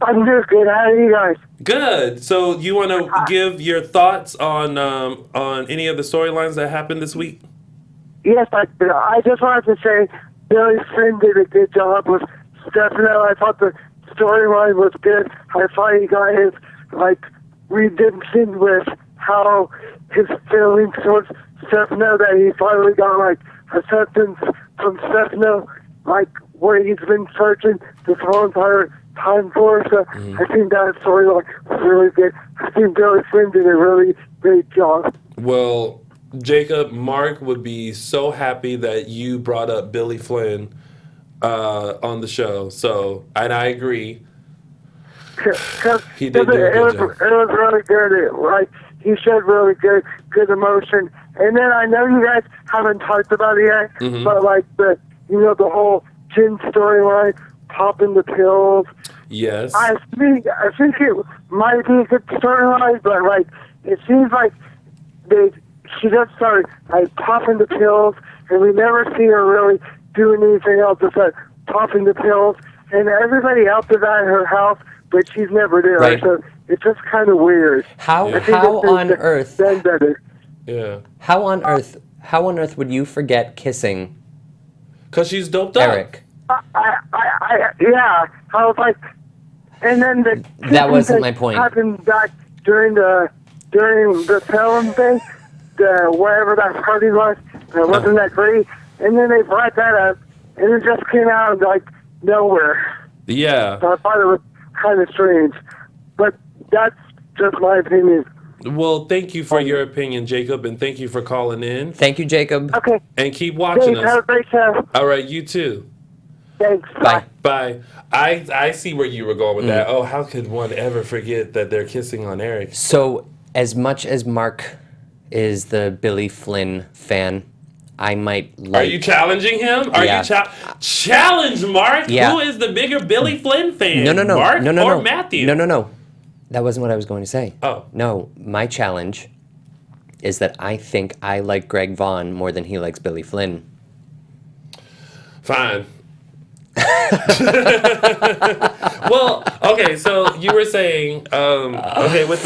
S11: I'm just good. How are you guys?
S2: Good. So you want to give your thoughts on any of the storylines that happened this week?
S11: Yes, I just wanted to say Billy Flynn did a good job with Stefano. I thought the storyline was good. I thought he got his redemption with how his feelings towards Stefano, that he finally got acceptance from Stefano, where he's been searching this whole entire time for. So I think that storyline was really good. I think Billy Flynn did a really great job.
S2: Well, Jacob, Mark would be so happy that you brought up Billy Flynn on the show. So, and I agree. He did do a good job.
S11: It was really good. He showed really good emotion. And then I know you guys haven't talked about it yet, but the whole Jin storyline, popping the pills.
S2: Yes.
S11: I think it might be a good storyline, but it seems like she just started popping the pills, and we never see her really doing anything else besides popping the pills. And everybody else is at her house, but she's never there.
S3: Right.
S11: So it's just kind of weird.
S3: How on earth?
S2: Yeah.
S3: How on earth would you forget kissing?
S2: Because she's doped up.
S3: Eric.
S11: Yeah. I was like, and then
S3: that wasn't my point.
S11: Happened back during the film thing, wherever that party was. It wasn't that great. And then they brought that up, and it just came out of nowhere.
S2: Yeah.
S11: So I thought it was kind of strange, but that's just my opinion.
S2: Well, thank you for your opinion, Jacob, and thank you for calling in.
S3: Thank you, Jacob.
S11: Okay.
S2: And keep watching us.
S11: Have a great show.
S2: All right, you too.
S11: Thanks.
S3: Bye.
S2: Bye. I see where you were going with that. Oh, how could one ever forget that they're kissing on Eric?
S3: So, as much as Mark is the Billy Flynn fan, I might like...
S2: Are you challenging him? Are you challenge Mark?
S3: Yeah.
S2: Who is the bigger Billy Flynn fan?
S3: No.
S2: Mark
S3: no.
S2: or Matthew?
S3: No. That wasn't what I was going to say.
S2: Oh.
S3: No, my challenge is that I think I like Greg Vaughn more than he likes Billy Flynn.
S2: Fine. Well, okay, so you were saying, I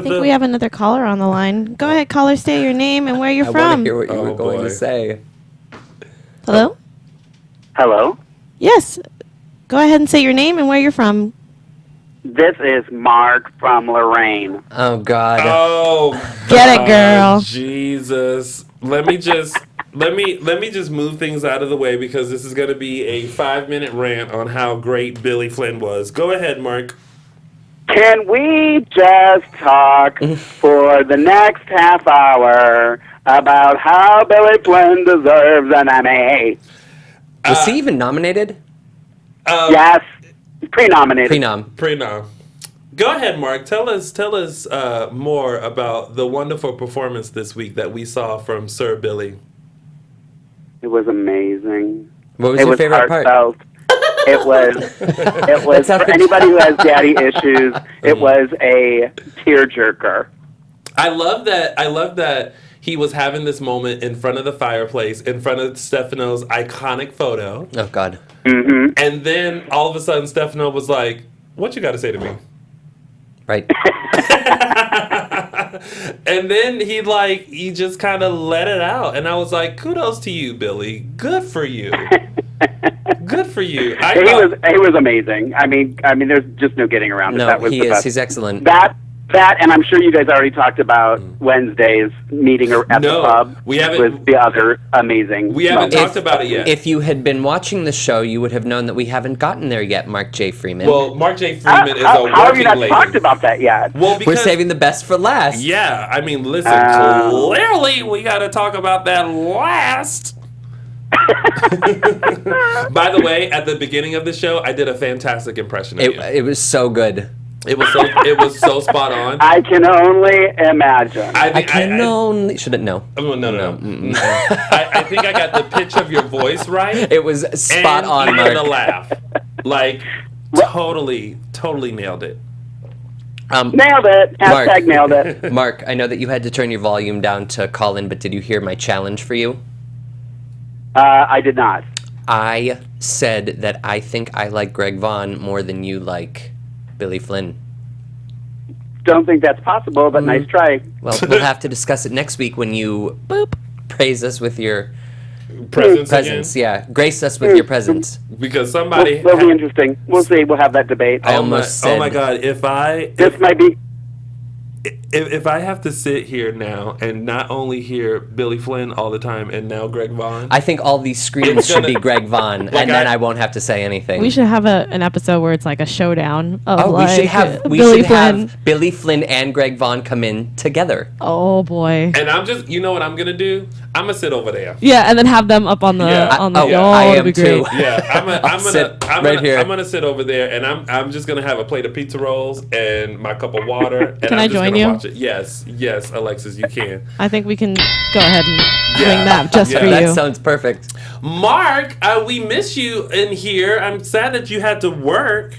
S2: think
S4: we have another caller on the line. Go ahead, caller, state your name and where you're from.
S3: I want to hear what you were going to say.
S4: Hello?
S12: Hello?
S4: Yes. Go ahead and say your name and where you're from.
S12: This is Mark from Lorraine.
S3: Oh, God.
S2: Oh,
S4: get it, girl.
S2: Jesus. Let me just let me just move things out of the way because this is going to be a 5-minute rant on how great Billy Flynn was. Go ahead, Mark.
S12: Can we just talk for the next half hour about how Billy Flynn deserves an Emmy?
S3: Was he even nominated?
S12: Yes, pre-nominated.
S2: Pre-nom. Go ahead, Mark. Tell us more about the wonderful performance this week that we saw from Sir Billy.
S12: It was amazing.
S3: What was your favorite part?
S12: It was for anybody who has daddy issues. It was a tearjerker.
S2: I love that he was having this moment in front of the fireplace, in front of Stefano's iconic photo.
S3: Oh God!
S12: Mm-hmm.
S2: And then all of a sudden, Stefano was like, "What you got to say to me?"
S3: Right.
S2: And then he just kind of let it out, and I was like, "Kudos to you, Billy. Good for you." Good for you.
S12: He was amazing. I mean, there's just no getting around it.
S3: No,
S12: That was
S3: he
S12: the
S3: is.
S12: best.
S3: He's excellent.
S12: That, and I'm sure you guys already talked about Wednesday's meeting at the pub.
S2: We haven't.
S12: Was the other amazing.
S2: We haven't talked about it yet.
S3: If you had been watching the show, you would have known that we haven't gotten there yet, Mark J. Freeman.
S2: Well, Mark J. Freeman is a working lady.
S12: How have you not talked about that yet?
S2: Well, because
S3: we're saving the best for last.
S2: Yeah, I mean, listen. Clearly, we got to talk about that last. By the way, at the beginning of the show, I did a fantastic impression of you.
S3: It was so good.
S2: It was so spot on.
S12: I can only imagine.
S3: I can only shouldn't know.
S2: Oh, no. I think I got the pitch of your voice right.
S3: It was spot on,
S2: and
S3: Mark.
S2: the laugh, like totally nailed it.
S12: Nailed it. Hashtag nailed it.
S3: Mark, I know that you had to turn your volume down to call in, but did you hear my challenge for you?
S12: I did not.
S3: I said that I think I like Greg Vaughn more than you like Billy Flynn.
S12: Don't think that's possible, but nice try.
S3: Well, we'll have to discuss it next week when you praise us with your
S2: presence.
S3: Yeah, grace us with your presence.
S2: Because somebody
S12: will be interesting. We'll see. We'll have that debate.
S2: Oh my God! If I have to sit here now and not only hear Billy Flynn all the time and now Greg Vaughn,
S3: I think all these screams should be Greg Vaughn, and then I won't have to say anything.
S4: We should have an episode where it's like a showdown of
S3: we should have Billy Flynn and Greg Vaughn come in together.
S4: Oh boy!
S2: And I'm just, you know what I'm gonna do? I'm gonna sit over there.
S4: Yeah, and then have them up on the
S3: I am too.
S2: Yeah, I'm gonna sit over there, and I'm just gonna have a plate of pizza rolls and my cup of water. And
S4: Can I join you?
S2: Watch it. Yes, Alexis, you can.
S4: I think we can go ahead and bring that just for you.
S3: That sounds perfect.
S2: Mark, we miss you in here. I'm sad that you had to work.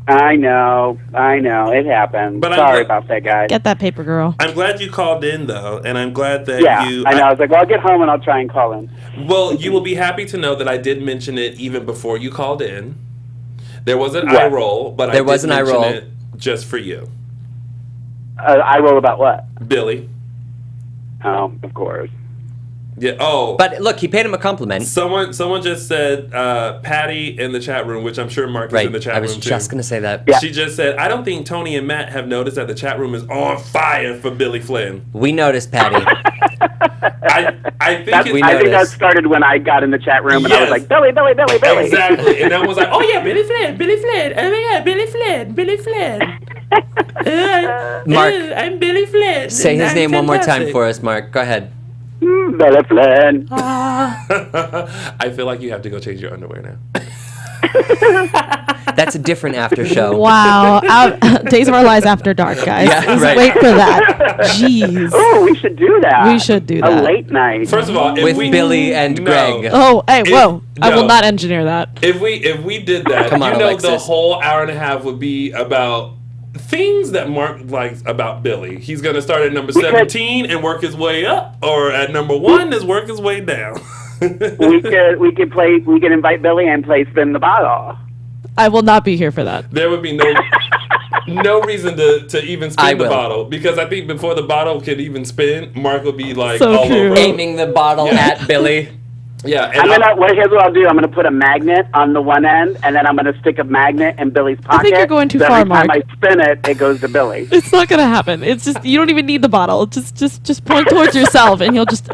S12: I know. It happened. But sorry about that, guys.
S4: Get that paper, girl.
S2: I'm glad you called in, though, and I'm glad that you...
S12: I know. I was like, well, I'll get home and I'll try and call in.
S2: Well, you will be happy to know that I did mention it even before you called in. There was an eye roll, but I did mention it just for you.
S12: Eye roll about what?
S2: Billy.
S12: Oh, of course.
S2: Yeah. Oh.
S3: But look, he paid him a compliment.
S2: Someone just said Patty in the chat room, which I'm sure Mark is in the chat room too.
S3: I was just gonna say that.
S2: Yeah. She just said, I don't think Tony and Matt have noticed that the chat room is on fire for Billy Flynn.
S3: We noticed, Patty.
S2: I think
S12: that started when I got in the chat room and I was like, Billy.
S2: Exactly. And I was like, oh yeah, Billy Flynn. Oh my God, Billy Flynn.
S3: Mark,
S2: I'm Billy Flynn.
S3: Say his name one more time for us, Mark. Go ahead.
S12: Billy Flynn.
S2: I feel like you have to go change your underwear now.
S3: That's a different after show.
S4: Wow. Days of Our Lives After Dark, guys.
S3: Yeah, right.
S4: Wait for that. Jeez.
S12: Oh, we should do that.
S4: We should do that.
S12: A late night.
S2: First of all,
S3: with Billy and Greg.
S4: Oh, hey, whoa. I will not engineer that.
S2: If we did that,
S3: Come on, Alexis.
S2: The whole hour and a half would be about things that Mark likes about Billy. He's going to start at number 17 and work his way up, or at number 1 is work his way down.
S12: we could invite Billy and play Spin the Bottle.
S4: I will not be here for that.
S2: There would be no reason to even spin the bottle, because I think before the bottle could even spin, Mark would be like all over.
S3: Aiming the bottle at Billy.
S2: Yeah,
S12: here's what I'll do. I'm gonna put a magnet on the one end, and then I'm gonna stick a magnet in Billy's pocket.
S4: I think you're going too far, Mark.
S12: Every time I spin it, it goes to Billy.
S4: It's not gonna happen. It's just you don't even need the bottle. Just point towards yourself, and you'll just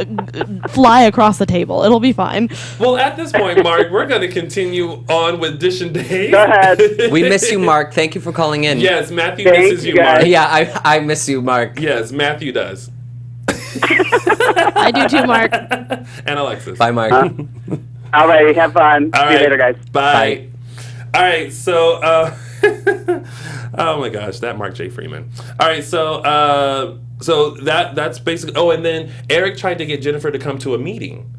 S4: fly across the table. It'll be fine.
S2: Well, at this point, Mark, we're gonna continue on with Dish and Dave.
S12: Go ahead.
S3: We miss you, Mark. Thank you for calling in.
S2: Yes, Matthew misses you, Mark.
S3: Yeah, I miss you, Mark.
S2: Yes, Matthew does.
S4: I do too, Mark.
S2: And Alexis.
S3: Bye, Mark.
S12: All right, have fun.
S2: All
S12: See you
S2: right,
S12: later, guys.
S2: Bye. All right, so oh my gosh, that Mark J. Freeman. All right, so that's basically. Oh, and then Eric tried to get Jennifer to come to a meeting.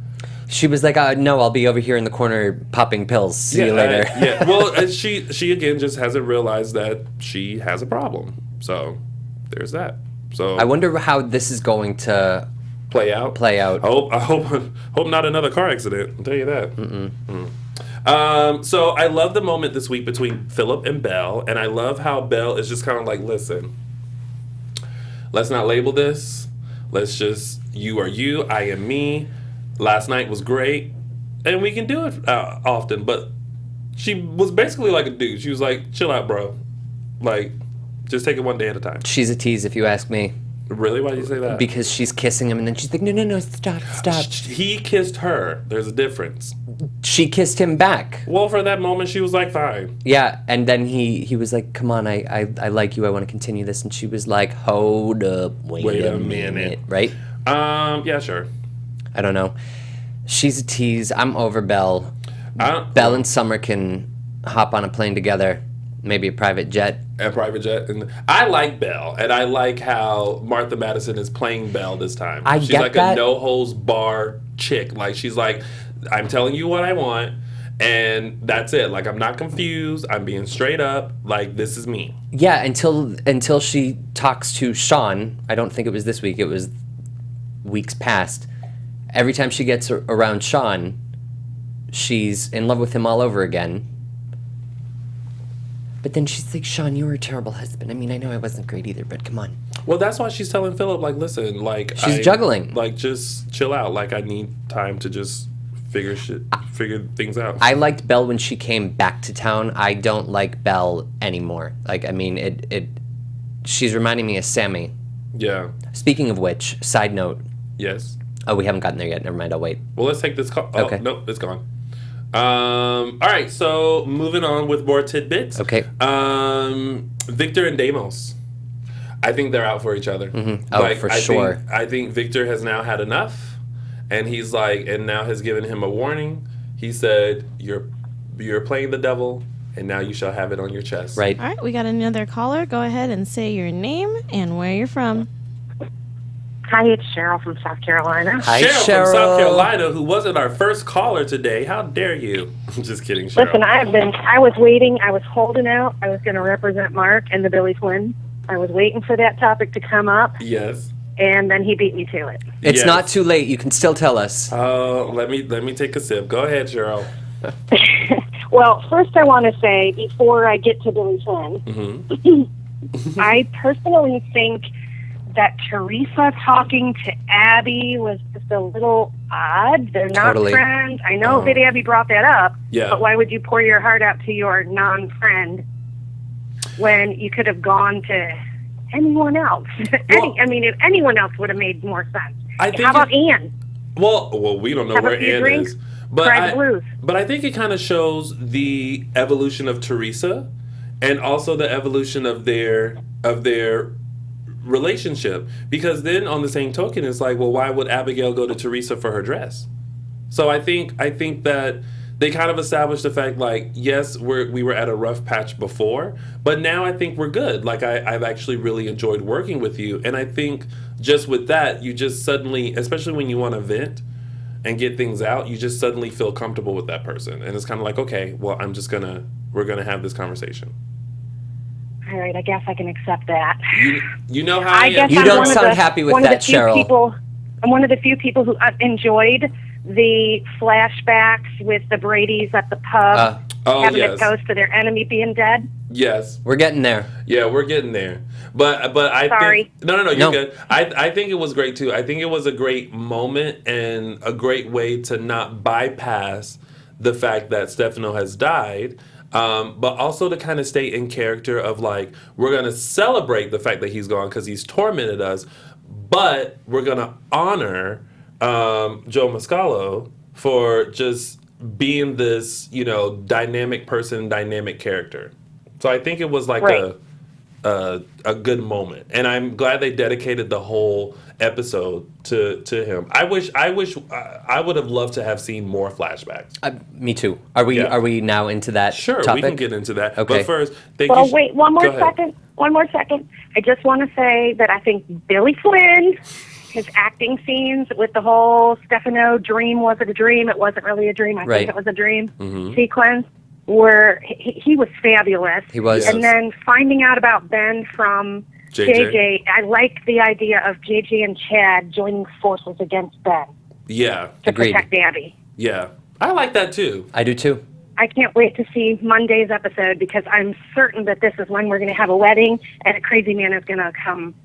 S3: She was like, "No, I'll be over here in the corner popping pills. See you later."
S2: Yeah. Well, she again just hasn't realized that she has a problem. So there's that. So
S3: I wonder how this is going to
S2: play out. I hope not another car accident. I'll tell you that. So I love the moment this week between Philip and Belle, and I love how Belle is just kind of like, listen, let's not label this. Let's just, you are you, I am me. Last night was great, and we can do it often. But she was basically like a dude. She was like, chill out, bro. Like, just take it one day at a time.
S3: She's a tease, if you ask me.
S2: Really? Why do you say that?
S3: Because she's kissing him, and then she's like, no, stop.
S2: He kissed her. There's a difference.
S3: She kissed him back.
S2: Well, for that moment, she was like, fine.
S3: Yeah, and then he was like, come on, I like you, I want to continue this. And she was like, hold up, wait a minute. Right?
S2: Yeah, sure.
S3: I don't know. She's a tease. I'm over Belle. Belle and Summer can hop on a plane together. Maybe a private jet.
S2: And I like Belle, and I like how Martha Madison is playing Belle this time. She's
S3: get
S2: like
S3: that.
S2: a no-holds-bar chick. Like, she's like, I'm telling you what I want, and that's it. Like, I'm not confused. I'm being straight up. Like, this is me.
S3: Yeah, until she talks to Sean. I don't think it was this week. It was weeks past. Every time she gets around Sean, she's in love with him all over again. But then she's like, Sean, you were a terrible husband. I mean, I know I wasn't great either, but come on.
S2: Well, that's why she's telling Philip, like, listen, like...
S3: She's juggling.
S2: Like, just chill out. Like, I need time to just figure things out.
S3: I liked Belle when she came back to town. I don't like Belle anymore. Like, I mean, she's reminding me of Sammy.
S2: Yeah.
S3: Speaking of which, side note.
S2: Yes.
S3: Oh, we haven't gotten there yet. Never mind, I'll wait.
S2: Well, let's take this call. Oh,
S3: okay.
S2: Nope, it's gone. All right, so moving on with more tidbits.
S3: Okay.
S2: Victor and Deimos. I think they're out for each other.
S3: Mm-hmm. Oh, for sure.
S2: I think Victor has now had enough, and he's like, and now has given him a warning. He said, "You're playing the devil, and now you shall have it on your chest."
S3: Right.
S4: All right, we got another caller. Go ahead and say your name and where you're from.
S13: Hi, it's Cheryl from South Carolina.
S3: Hi,
S2: Cheryl from South Carolina, who wasn't our first caller today. How dare you? I'm just kidding, Cheryl.
S13: Listen, I was waiting. I was holding out. I was going to represent Mark and the Billy Twin. I was waiting for that topic to come up.
S2: Yes.
S13: And then he beat me to it.
S3: It's not too late. You can still tell us.
S2: Oh, let me take a sip. Go ahead, Cheryl.
S13: Well, first I want to say, before I get to Billy Twin,
S2: Mm-hmm.
S13: I personally think that Teresa talking to Abby was just a little odd. They're not friends. I know that Abby brought that up, but why would you pour your heart out to your non-friend when you could have gone to anyone else?
S2: Well,
S13: if anyone else would have made more sense.
S2: How
S13: about Ann?
S2: Well, we don't know
S13: Have
S2: where
S13: a few
S2: Ann
S13: drinks,
S2: is.
S13: cry the blues.
S2: But I think it kind of shows the evolution of Teresa and also the evolution of their relationship, because then on the same token it's like, well, why would Abigail go to Teresa for her dress? So I think that they kind of established the fact, like, yes, we were at a rough patch before, but now I think we're good. Like, I've actually really enjoyed working with you, and I think just with that, you just suddenly, especially when you want to vent and get things out, you just suddenly feel comfortable with that person, and it's kind of like, okay, well, we're gonna have this conversation.
S13: All right, I guess I can accept that.
S2: You know how I am.
S3: You don't sound happy with that, Cheryl.
S13: I'm one of the few people who enjoyed the flashbacks with the Bradys at the pub, having a toast to their enemy being dead.
S2: Yes.
S3: We're getting there.
S2: Yeah, we're getting there. But I
S6: Sorry.
S2: think you're good. I think it was great too. I think it was a great moment and a great way to not bypass the fact that Stefano has died. But also to kind of stay in character of like, we're going to celebrate the fact that he's gone because he's tormented us, but we're going to honor Joe Mascalo for just being this, dynamic person, dynamic character. So I think it was like a good moment. And I'm glad they dedicated the whole episode to him. I wish I would have loved to have seen more flashbacks.
S3: Me too. Are we now into that
S2: Sure,
S3: topic?
S2: we can get into that.
S3: Okay.
S2: But first,
S6: wait, one more second. One more second. I just want to say that I think Billy Flynn, his acting scenes with the whole Stefano dream, was it a dream? It wasn't really a dream. I think it was a dream sequence where he was fabulous.
S3: He was.
S6: And then finding out about Ben from JJ, I like the idea of JJ and Chad joining forces against Ben.
S2: Yeah.
S6: To protect Abby.
S2: Yeah. I like that too.
S3: I do too.
S6: I can't wait to see Monday's episode because I'm certain that this is when we're going to have a wedding and a crazy man is going to come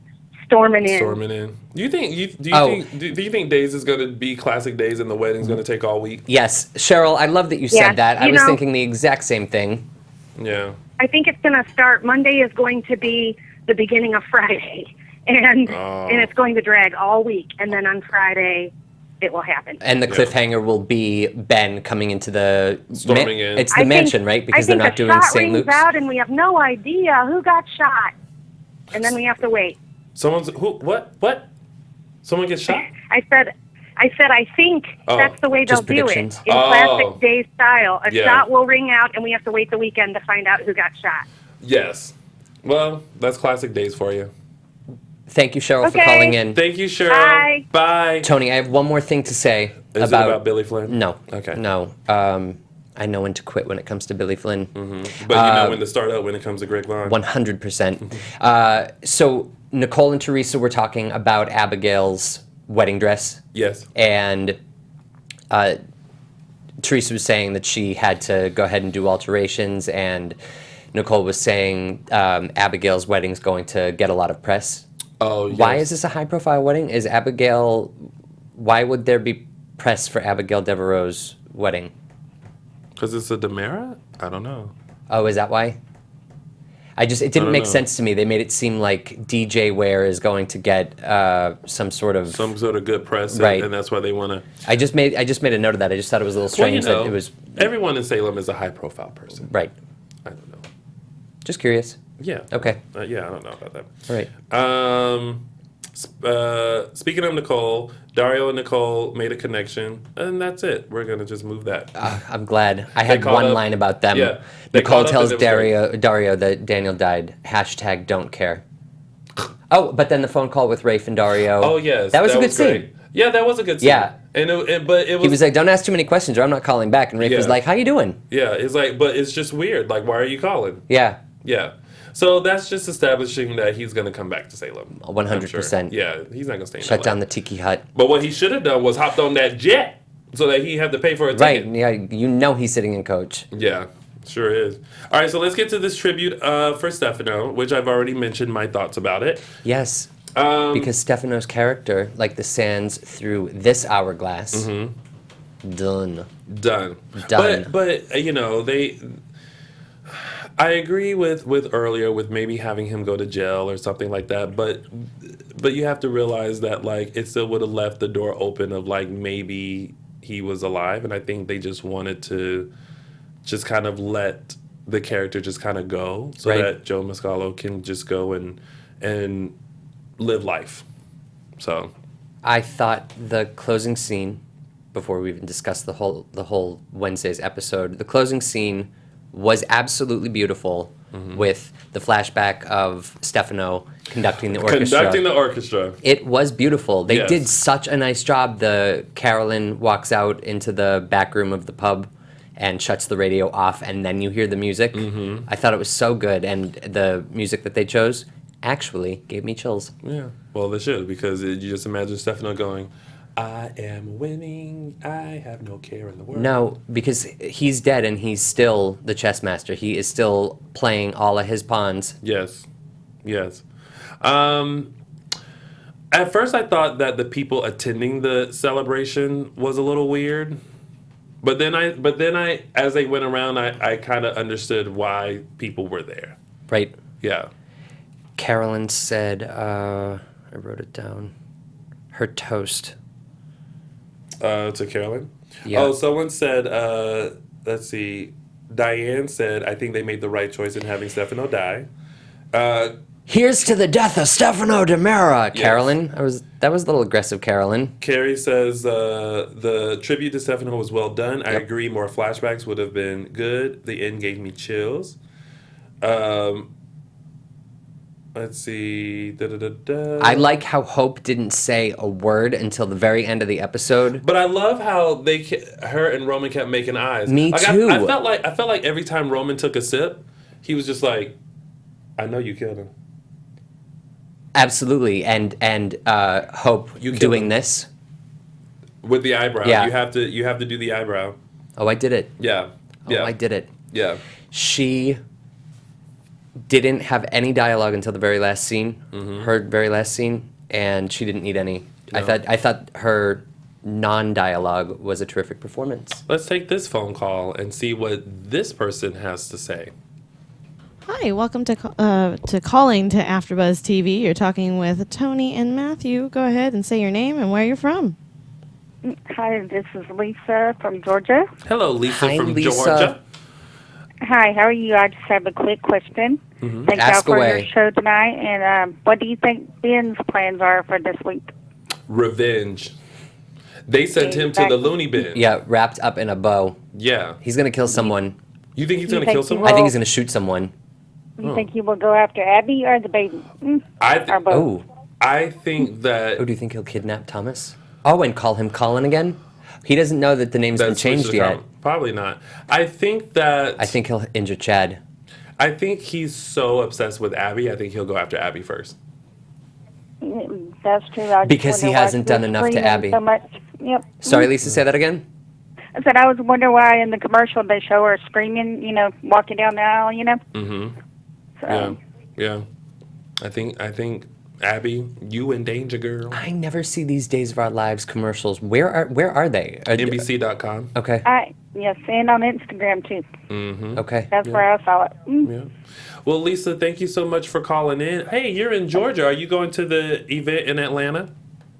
S6: storming in.
S2: Do you think Days is going to be classic Days and the wedding's going to take all week?
S3: Yes. Cheryl, I love that you said that. I was thinking the exact same thing.
S2: Yeah.
S6: I think it's going to start. Monday is going to be the beginning of Friday. And it's going to drag all week. And then on Friday, it will happen.
S3: And the cliffhanger will be Ben coming into the...
S2: Storming in.
S3: It's the mansion, right? Because they're not doing St. Luke's.
S6: Out and we have no idea who got shot. And then we have to wait.
S2: What? Someone gets shot?
S6: I said, I think that's the way they'll do it in classic Day style. A shot will ring out, and we have to wait the weekend to find out who got shot.
S2: Yes. Well, that's classic Days for you.
S3: Thank you, Cheryl, for calling in.
S2: Thank you, Cheryl. Bye.
S3: Tony, I have one more thing to say.
S2: Is it about Billy Flynn?
S3: No.
S2: Okay.
S3: No. I know when to quit when it comes to Billy Flynn.
S2: Mm-hmm. But you know when to start up when it comes to Greg Vaughn.
S3: 100%. So Nicole and Teresa were talking about Abigail's wedding dress.
S2: Yes.
S3: And Teresa was saying that she had to go ahead and do alterations, and Nicole was saying Abigail's wedding's going to get a lot of press.
S2: Oh, yes.
S3: Why is this a high-profile wedding? Why would there be press for Abigail Devereaux's wedding?
S2: Because it's a Demera? I don't know.
S3: Oh, is that why? It didn't make sense to me. They made it seem like DJ Ware is going to get some sort of
S2: good press,
S3: right?
S2: And that's why they want to.
S3: I just made a note of that. I just thought it was a little strange that it was.
S2: Everyone in Salem is a high-profile person,
S3: right?
S2: I don't know.
S3: Just curious.
S2: Yeah.
S3: Okay.
S2: Yeah, I don't know about that.
S3: All
S2: right. Speaking of Nicole, Dario and Nicole made a connection, and that's it. We're gonna just move that.
S3: I'm glad. I had one line about them.
S2: Yeah.
S3: Nicole tells Dario that Daniel died. # don't care. Oh, but then the phone call with Rafe and Dario.
S2: Oh yes,
S3: that was a good
S2: great.
S3: scene.
S2: Yeah, that was a good scene.
S3: Yeah.
S2: But it was.
S3: He was like, "Don't ask too many questions, or I'm not calling back." And Rafe was like, "How you doing?"
S2: Yeah, it's like, but it's just weird. Like, why are you calling?
S3: Yeah.
S2: Yeah. So that's just establishing that he's going to come back to Salem.
S3: 100%.
S2: Yeah, he's not going to stay in
S3: Shut
S2: LA.
S3: down the Tiki Hut.
S2: But what he should have done was hopped on that jet so that he had to pay for a ticket.
S3: Right, yeah, he's sitting in coach.
S2: Yeah, sure is. All right, so let's get to this tribute for Stefano, which I've already mentioned my thoughts about it.
S3: Yes, because Stefano's character, like the sands through this hourglass, done.
S2: But I agree with earlier with maybe having him go to jail or something like that, but you have to realize that like it still would have left the door open of like maybe he was alive, and I think they just wanted to just kind of let the character just kind of go so that Joe Mascalo can just go and live life. So
S3: I thought the closing scene, before we even discussed the whole Wednesday's episode, the closing scene was absolutely beautiful with the flashback of Stefano conducting the orchestra. It was beautiful. They did such a nice job. Carolyn walks out into the back room of the pub and shuts the radio off, and then you hear the music. I thought it was so good, and the music that they chose actually gave me chills.
S2: Yeah, well, they should, because you just imagine Stefano going, I am winning, I have no care in the world.
S3: No, because he's dead and he's still the chess master. He is still playing all of his pawns.
S2: Yes. At first, I thought that the people attending the celebration was a little weird, but then I, as they went around, I kind of understood why people were there.
S3: Right.
S2: Yeah.
S3: Carolyn said, I wrote it down. Her toast.
S2: To Carolyn?
S3: Yeah.
S2: Oh, someone said, let's see. Diane said, I think they made the right choice in having Stefano die.
S3: Here's to the death of Stefano DiMera,
S2: Yes.
S3: Carolyn. That was a little aggressive, Carolyn.
S2: Carrie says, the tribute to Stefano was well done. I agree, more flashbacks would have been good. The end gave me chills. Let's see.
S3: I like how Hope didn't say a word until the very end of the episode.
S2: But I love how her and Roman kept making eyes.
S3: Me too.
S2: I felt like every time Roman took a sip, he was just like, "I know you killed him."
S3: Absolutely, and Hope doing this
S2: with the eyebrow.
S3: Yeah.
S2: You have to do the eyebrow.
S3: Oh, I did it.
S2: Yeah.
S3: Oh, I did it.
S2: Yeah.
S3: She didn't have any dialogue until the very last scene, her very last scene, and she didn't need any.
S2: No.
S3: I thought her non-dialogue was a terrific performance.
S2: Let's take this phone call and see what this person has to say.
S4: Hi, welcome to calling to AfterBuzz TV. You're talking with Tony and Matthew. Go ahead and say your name and where you're from.
S14: Hi, this is Lisa from Georgia.
S2: Hello, Lisa
S3: Hi,
S2: from
S3: Lisa.
S2: Georgia.
S14: Hi, how are you? I just have a quick question.
S2: Mm-hmm.
S14: Thank y'all
S3: Ask
S14: for
S3: away.
S14: your show tonight. And what do you think Ben's plans are for this week?
S2: Revenge. They sent him to the loony bin.
S3: Yeah, wrapped up in a bow.
S2: Yeah.
S3: He's gonna kill someone.
S2: You think he's
S14: You
S2: going to
S14: think
S2: kill
S14: he
S2: someone?
S3: I think he's gonna shoot someone.
S14: You think he will go after Abby or the baby? Or both?
S3: Oh.
S2: I think that...
S3: Oh, do you think he'll kidnap Thomas? Oh, and call him Colin again? He doesn't know that the name's been changed yet.
S2: Probably not. I think that...
S3: I think he'll injure Chad.
S2: I think he's so obsessed with Abby, I think he'll go after Abby first.
S14: That's true. I just
S3: Because he
S14: wonder why
S3: hasn't
S14: she was
S3: done enough to
S14: screaming
S3: Abby.
S14: So much. Yep.
S3: Sorry, Lisa, say that again?
S14: I said I was wondering why in the commercial they show her screaming, walking down the aisle,
S2: Mm-hmm.
S14: So.
S2: Yeah. I think Abby, you in danger, girl.
S3: I never see these Days of Our Lives commercials. Where are they?
S2: NBC.com.
S3: Okay.
S14: Yes, and on Instagram too.
S2: Mm-hmm.
S3: Okay.
S14: That's where I saw it.
S2: Yeah. Well, Lisa, thank you so much for calling in. Hey, you're in Georgia. Are you going to the event in Atlanta?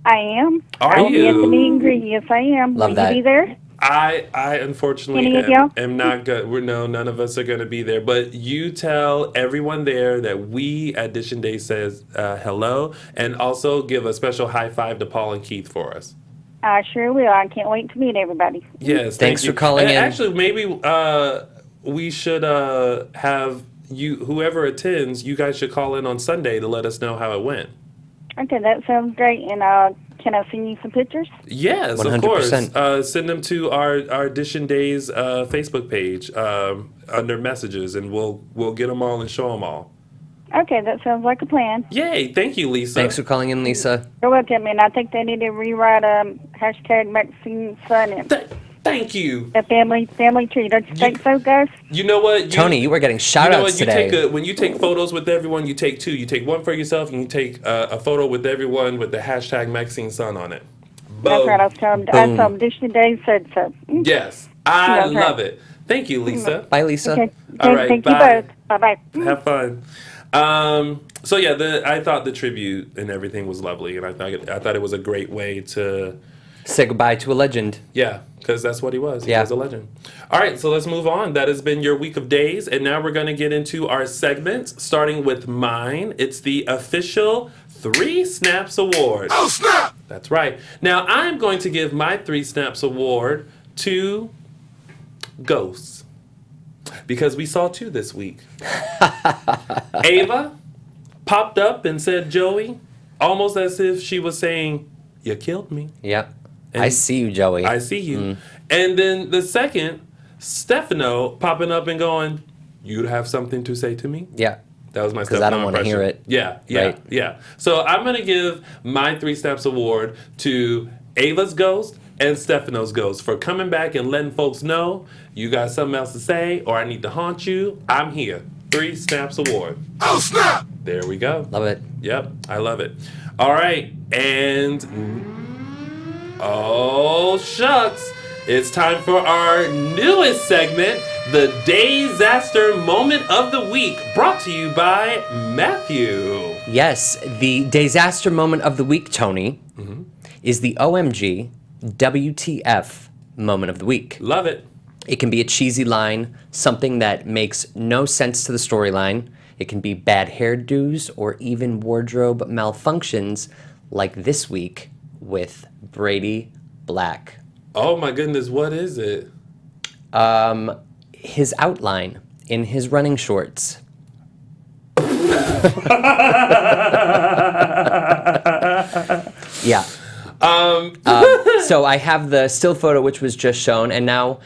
S14: I am.
S2: Are
S14: I will be at the
S2: you?
S14: meet and greet. Yes, I am.
S2: Love
S14: will
S2: that.
S14: you be there?
S2: I unfortunately
S14: Any of y'all?
S2: am not good. No, none of us are going to be there. But you tell everyone there that we at Dish and Day says hello, and also give a special high five to Paul and Keith for us.
S14: I sure will. I can't wait to meet everybody.
S2: Yes,
S3: Thanks
S2: thank you.
S3: for calling in.
S2: Actually, maybe we should have you, whoever attends, you guys should call in on Sunday to let us know how it went.
S14: Okay, that sounds great. And can I send you some pictures?
S2: Yes,
S3: 100%.
S2: of course. Send them to our Dish and Days Facebook page under messages, and we'll get them all and show them all.
S14: Okay, that sounds like a plan.
S2: Yay! Thank you, Lisa.
S3: Thanks for calling in, Lisa.
S14: You're welcome. And I think they need to rewrite hashtag Maxine Sun.
S2: Thank you.
S14: The family tree. Don't you think so, guys?
S2: You know what?
S3: Tony, you were getting shout-outs today.
S2: When you take photos with everyone, you take two. You take one for yourself, and you take a photo with everyone with the hashtag Maxine Sun on it.
S14: That's right. I told them Dish and Day said so.
S2: Yes, I
S14: That's right.
S2: love it. Thank you, Lisa.
S3: Bye, Lisa.
S14: Okay.
S2: All right,
S14: Thank
S2: bye.
S14: you both. Bye-bye.
S2: Have fun. So yeah, I thought the tribute and everything was lovely, and I thought it was a great way to
S3: say goodbye to a legend.
S2: Yeah, because that's what he was.
S3: Yeah.
S2: He was a legend. All right, so let's move on. That has been your week of days, and now we're going to get into our segments, starting with mine. It's the official 3 Snaps Award. Oh, snap! That's right. Now, I'm going to give my 3 Snaps Award to Ghosts, because we saw 2 this week. Ava popped up and said, Joey, almost as if she was saying, you killed me.
S3: Yep.
S2: And
S3: I see you, Joey.
S2: I see you. And then the second, Stefano popping up and going, you'd have something to say to me?
S3: Yeah.
S2: That was my
S3: Because
S2: Stefano
S3: I don't want to hear it.
S2: Yeah.
S3: Right.
S2: Yeah. So I'm going to give my 3 Snaps Award to Ava's Ghost and Stefano's Ghost for coming back and letting folks know you got something else to say or I need to haunt you. I'm here. 3 Snaps Award. Oh, snap! There we go.
S3: Love it.
S2: Yep, I love it. All right, and oh shucks, it's time for our newest segment, the Disaster Moment of the Week, brought to you by Matthew.
S3: Yes, the Disaster Moment of the Week, Tony, is the OMG WTF Moment of the Week.
S2: Love it.
S3: It can be a cheesy line, something that makes no sense to the storyline. It can be bad hairdos or even wardrobe malfunctions, like this week with Brady Black.
S2: Oh my goodness, what is it?
S3: His outline in his running shorts. Yeah. So I have the still photo, which was just shown, and now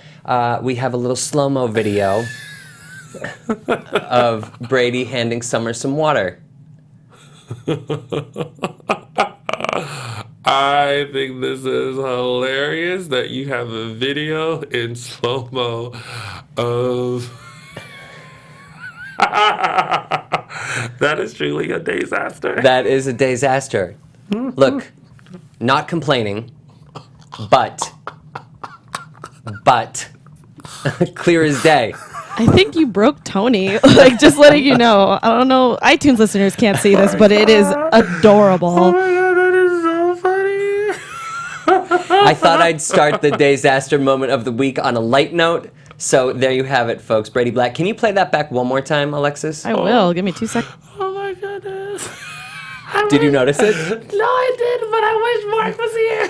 S3: we have a little slow-mo video of Brady handing Summer some water.
S2: I think this is hilarious that you have a video in slow-mo of... That is truly a disaster.
S3: That is a disaster. Look, not complaining, but clear as day.
S4: I think you broke Tony. Like, just letting you know. I don't know. iTunes listeners can't see this, but it is adorable.
S2: Oh my God, that is so funny.
S3: I thought I'd start the disaster moment of the week on a light note. So there you have it, folks. Brady Black. Can you play that back one more time, Alexis?
S4: I will. Give me 2 seconds.
S2: Oh my goodness.
S3: Did you notice it?
S2: No, I didn't, but I wish Mark was here.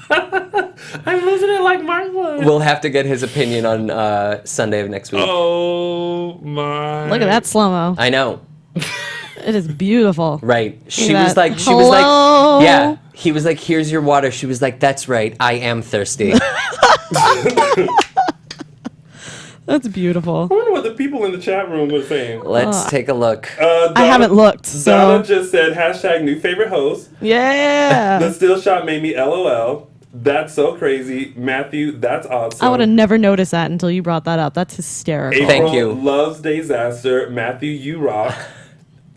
S2: I'm losing it like Mark was.
S3: We'll have to get his opinion on Sunday of next week.
S2: Oh my.
S4: Look at that slow-mo.
S3: I know.
S4: It is beautiful.
S3: Right. She
S4: Look at
S3: was
S4: that.
S3: like,
S4: Hello?
S3: yeah. He was like, here's your water. She was like, that's right. I am thirsty.
S4: That's beautiful.
S2: I wonder what the people in the chat room were saying.
S3: Let's take a look.
S4: I haven't looked, so.
S2: Donna just said, hashtag new favorite host.
S4: Yeah.
S2: The still shot made me LOL. That's so crazy. Matthew, that's awesome.
S4: I would have never noticed that until you brought that up. That's hysterical.
S2: April
S3: Thank you.
S2: Loves disaster. Matthew, you rock.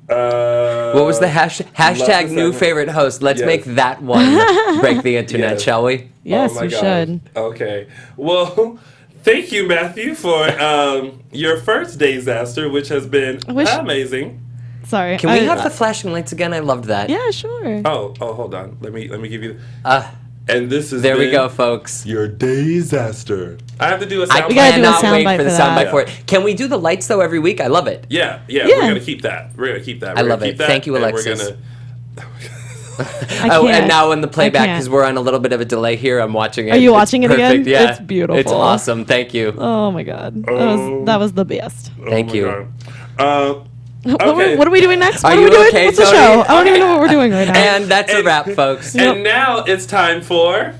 S3: What was the hashtag new favorite host? Let's make that one break the internet, shall we?
S4: Yes,
S2: oh my
S4: we
S2: gosh.
S4: should.
S2: Okay. Well, thank you, Matthew, for your first disaster, which has been amazing.
S4: Sorry.
S3: Can we have the flashing lights again? I loved that.
S4: Yeah, sure.
S2: Oh, hold on. Let me give you. And this is
S3: there we go, folks.
S2: Your disaster. I have to do a sound.
S3: I cannot wait for the soundbite for it. Can we do the lights though every week? I love it.
S2: Yeah. We're gonna keep that.
S3: I love it. Thank you, Alexis.
S2: We're gonna.
S3: Oh, and now in the playback, because we're on a little bit of a delay here, I'm watching it.
S4: Are you watching it
S3: perfect.
S4: again?
S3: Yeah.
S4: It's beautiful.
S3: It's awesome. Thank you.
S4: Oh my God. That was the best.
S3: Thank you.
S2: Okay.
S4: What are we doing next?
S3: Are
S4: What
S3: you
S4: are we doing?
S3: okay,
S4: What's the
S3: Tony?
S4: show? I don't even know what we're doing right now.
S3: And that's a wrap, folks.
S2: And now it's time for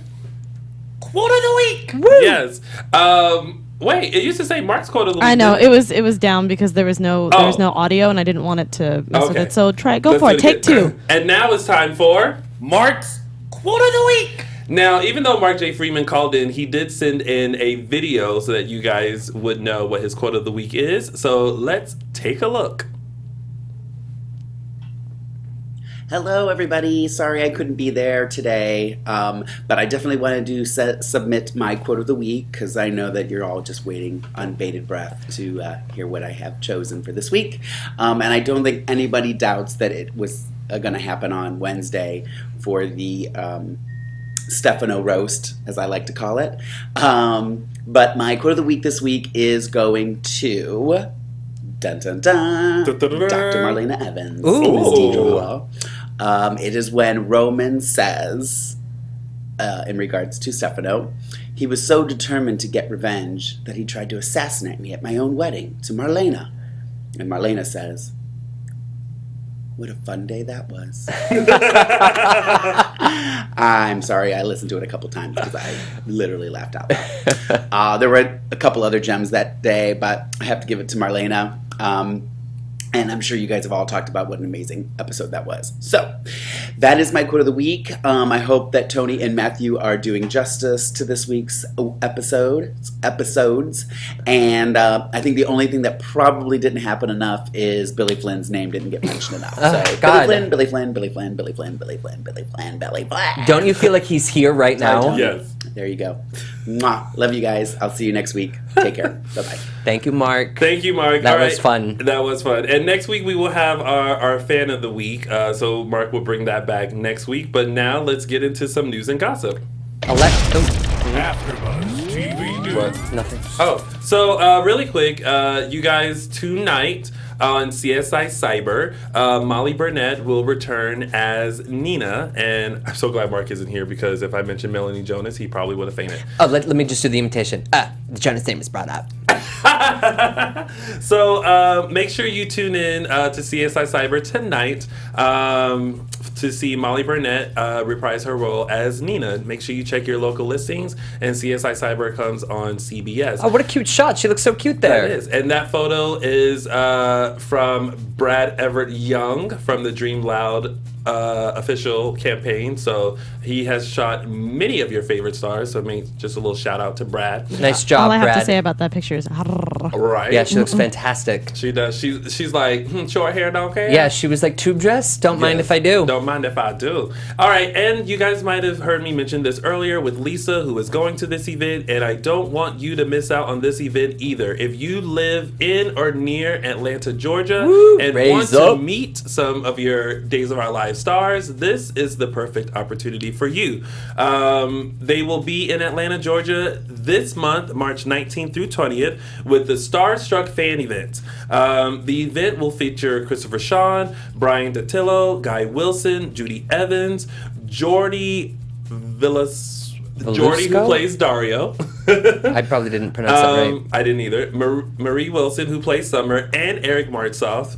S2: Quote of the Week.
S4: Woo.
S2: Yes. Wait, it used to say Mark's Quote of the Week.
S4: I know it was down because there was no audio and I didn't want it to mess with it. So go for it. Take 2.
S2: And now it's time for Mark's Quote of the Week. Now, even though Mark J. Freeman called in, he did send in a video so that you guys would know what his Quote of the Week is. So let's take a look.
S15: Hello, everybody. Sorry I couldn't be there today, but I definitely wanted to submit my quote of the week because I know that you're all just waiting on bated breath to hear what I have chosen for this week. And I don't think anybody doubts that it was going to happen on Wednesday for the Stefano roast, as I like to call it. But my quote of the week this week is going to... Dun, dun, dun. Dr. Marlena Evans.
S3: Ooh.
S15: It is when Roman says, in regards to Stefano, he was so determined to get revenge that he tried to assassinate me at my own wedding to Marlena. And Marlena says, what a fun day that was. I'm sorry, I listened to it a couple times because I literally laughed out loud. There were a couple other gems that day, but I have to give it to Marlena. And I'm sure you guys have all talked about what an amazing episode that was. So, that is my quote of the week. I hope that Tony and Matthew are doing justice to this week's episodes. And I think the only thing that probably didn't happen enough is Billy Flynn's name didn't get mentioned enough. So, Billy Flynn.
S3: Don't you feel like he's here right now?
S2: Yes.
S15: There you go. Mwah. Love you guys. I'll see you next week. Take care. Bye-bye.
S3: Thank you, Mark.
S2: Thank you, Mark.
S3: That was fun.
S2: That was fun. And next week we will have our fan of the week. So Mark will bring that back next week. But now let's get into some news and gossip.
S1: AfterBuzz TV News.
S2: What?
S3: Nothing.
S2: Oh, so really quick, you guys, tonight on CSI Cyber, Molly Burnett will return as Nina, and I'm so glad Mark isn't here because if I mentioned Melanie Jonas, he probably would have fainted.
S3: Oh, let me just do the imitation. The Jonas name is brought up.
S2: So make sure you tune in to CSI Cyber tonight to see Molly Burnett reprise her role as Nina. Make sure you check your local listings, and CSI Cyber comes on CBS.
S3: Oh, what a cute shot. She looks so cute there.
S2: That is. And that photo is from Brad Everett Young from the Dream Loud official campaign. So he has shot many of your favorite stars. So just a little shout out to Brad.
S3: Nice job, Brad.
S4: All I have to say about that picture is
S2: right.
S3: Yeah, she looks fantastic.
S2: She does. She's like, short hair don't care.
S3: Yeah, she was like, tube dress. Don't mind if I do.
S2: Don't mind if I do. All right, and you guys might have heard me mention this earlier with Lisa, who is going to this event, and I don't want you to miss out on this event either. If you live in or near Atlanta, Georgia, and want to meet some of your Days of Our Lives stars, this is the perfect opportunity for you. They will be in Atlanta, Georgia this month, March 19th through 20th, with the Starstruck Fan Event. The event will feature Christopher Sean, Brian Datillo, Guy Wilson, Judy Evans, Jordy Villas, Jordy, who plays Dario.
S3: I probably didn't pronounce that right.
S2: I didn't either. Marie Wilson, who plays Summer, and Eric Martsoff.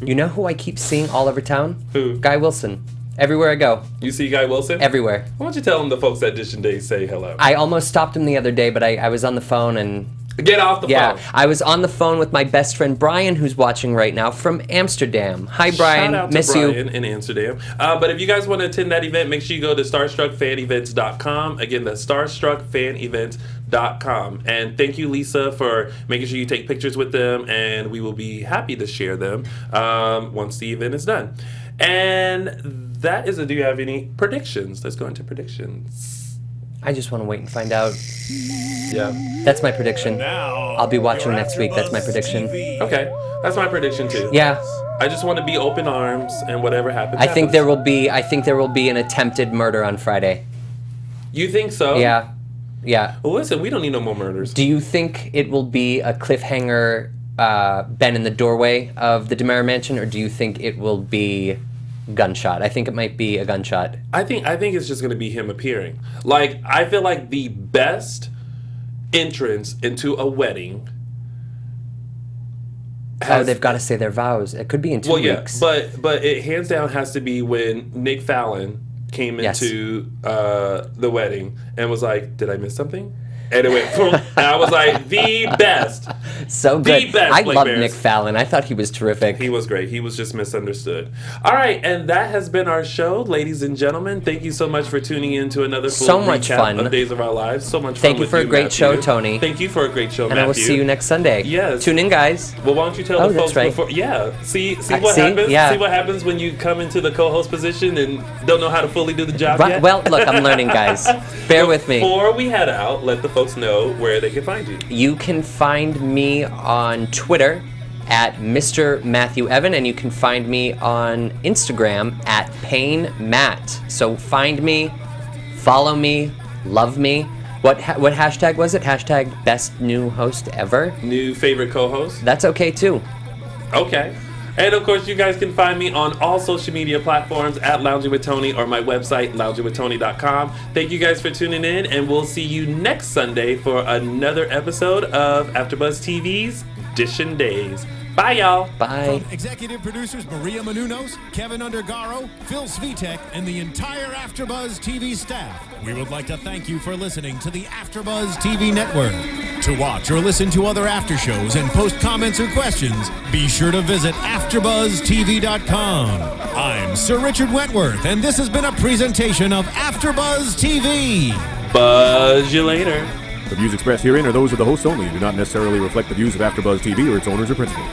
S3: You know who I keep seeing all over town?
S2: Who?
S3: Guy Wilson. Everywhere I go.
S2: You see Guy Wilson?
S3: Everywhere.
S2: Why don't you tell him the folks at Dish and Day say hello?
S3: I almost stopped him the other day, but I was on the phone and...
S2: Get off the phone.
S3: Yeah, I was on the phone with my best friend Brian, who's watching right now from Amsterdam. Hi, Brian.
S2: Shout out
S3: Miss
S2: to
S3: you.
S2: Brian in Amsterdam. But if you guys want to attend that event, make sure you go to starstruckfanevents.com. Again, that's starstruckfanevents.com. And thank you, Lisa, for making sure you take pictures with them, and we will be happy to share them once the event is done. And that is do you have any predictions? Let's go into predictions.
S3: I just want to wait and find out.
S2: Yeah.
S3: That's my prediction. I'll be watching next week. That's my prediction.
S2: Okay. That's my prediction too.
S3: Yeah.
S2: I just want to be open arms and whatever happens.
S3: I think there will be an attempted murder on Friday.
S2: You think so?
S3: Yeah. Yeah.
S2: Well, listen, we don't need no more murders.
S3: Do you think it will be a cliffhanger Ben in the doorway of the DeMera Mansion, or do you think it will be gunshot? I think it might be a gunshot.
S2: I think it's just going to be him appearing. Like, I feel like the best entrance into a wedding.
S3: They've got to say their vows. It could be in 2 weeks.
S2: But it hands down has to be when Nick Fallon came into the wedding and was like, "Did I miss something?" And it went boom. And I was like, the best.
S3: So good.
S2: The best.
S3: I love Nick Fallon. I thought he was terrific.
S2: He was great. He was just misunderstood. All right, and that has been our show, ladies and gentlemen. Thank you so much for tuning in to another full recap of Days of Our Lives. So much fun.
S3: Thank you for a great show, Tony.
S2: Thank you for a great show,
S3: and
S2: Matthew.
S3: I will see you next Sunday.
S2: Yes.
S3: Tune in, guys.
S2: Well, why don't you tell the folks before? Yeah. See what happens.
S3: Yeah.
S2: See what happens when you come into the co-host position and don't know how to fully do the job yet.
S3: Well, look, I'm learning, guys. Bear with me.
S2: Before we head out, let the folks know where they can find you.
S3: You can find me on Twitter at Mr. Matthew Evan, and you can find me on Instagram at Paine Matt. So find me, follow me, love me. What hashtag was it? Hashtag best new host ever?
S2: New favorite co-host?
S3: That's okay too.
S2: Okay. And of course, you guys can find me on all social media platforms at Lounging with Tony or my website, loungingwithtony.com. Thank you guys for tuning in, and we'll see you next Sunday for another episode of AfterBuzz TV's Dishin' Days. Bye, y'all.
S3: Bye.
S1: From executive producers Maria Menounos, Kevin Undergaro, Phil Svitek, and the entire AfterBuzz TV staff, we would like to thank you for listening to the AfterBuzz TV Network. To watch or listen to other after shows and post comments or questions, be sure to visit AfterBuzzTV.com. I'm Sir Richard Wentworth, and this has been a presentation of AfterBuzz TV.
S2: Buzz you later.
S16: The views expressed herein are those of the hosts only and do not necessarily reflect the views of AfterBuzz TV or its owners or principals.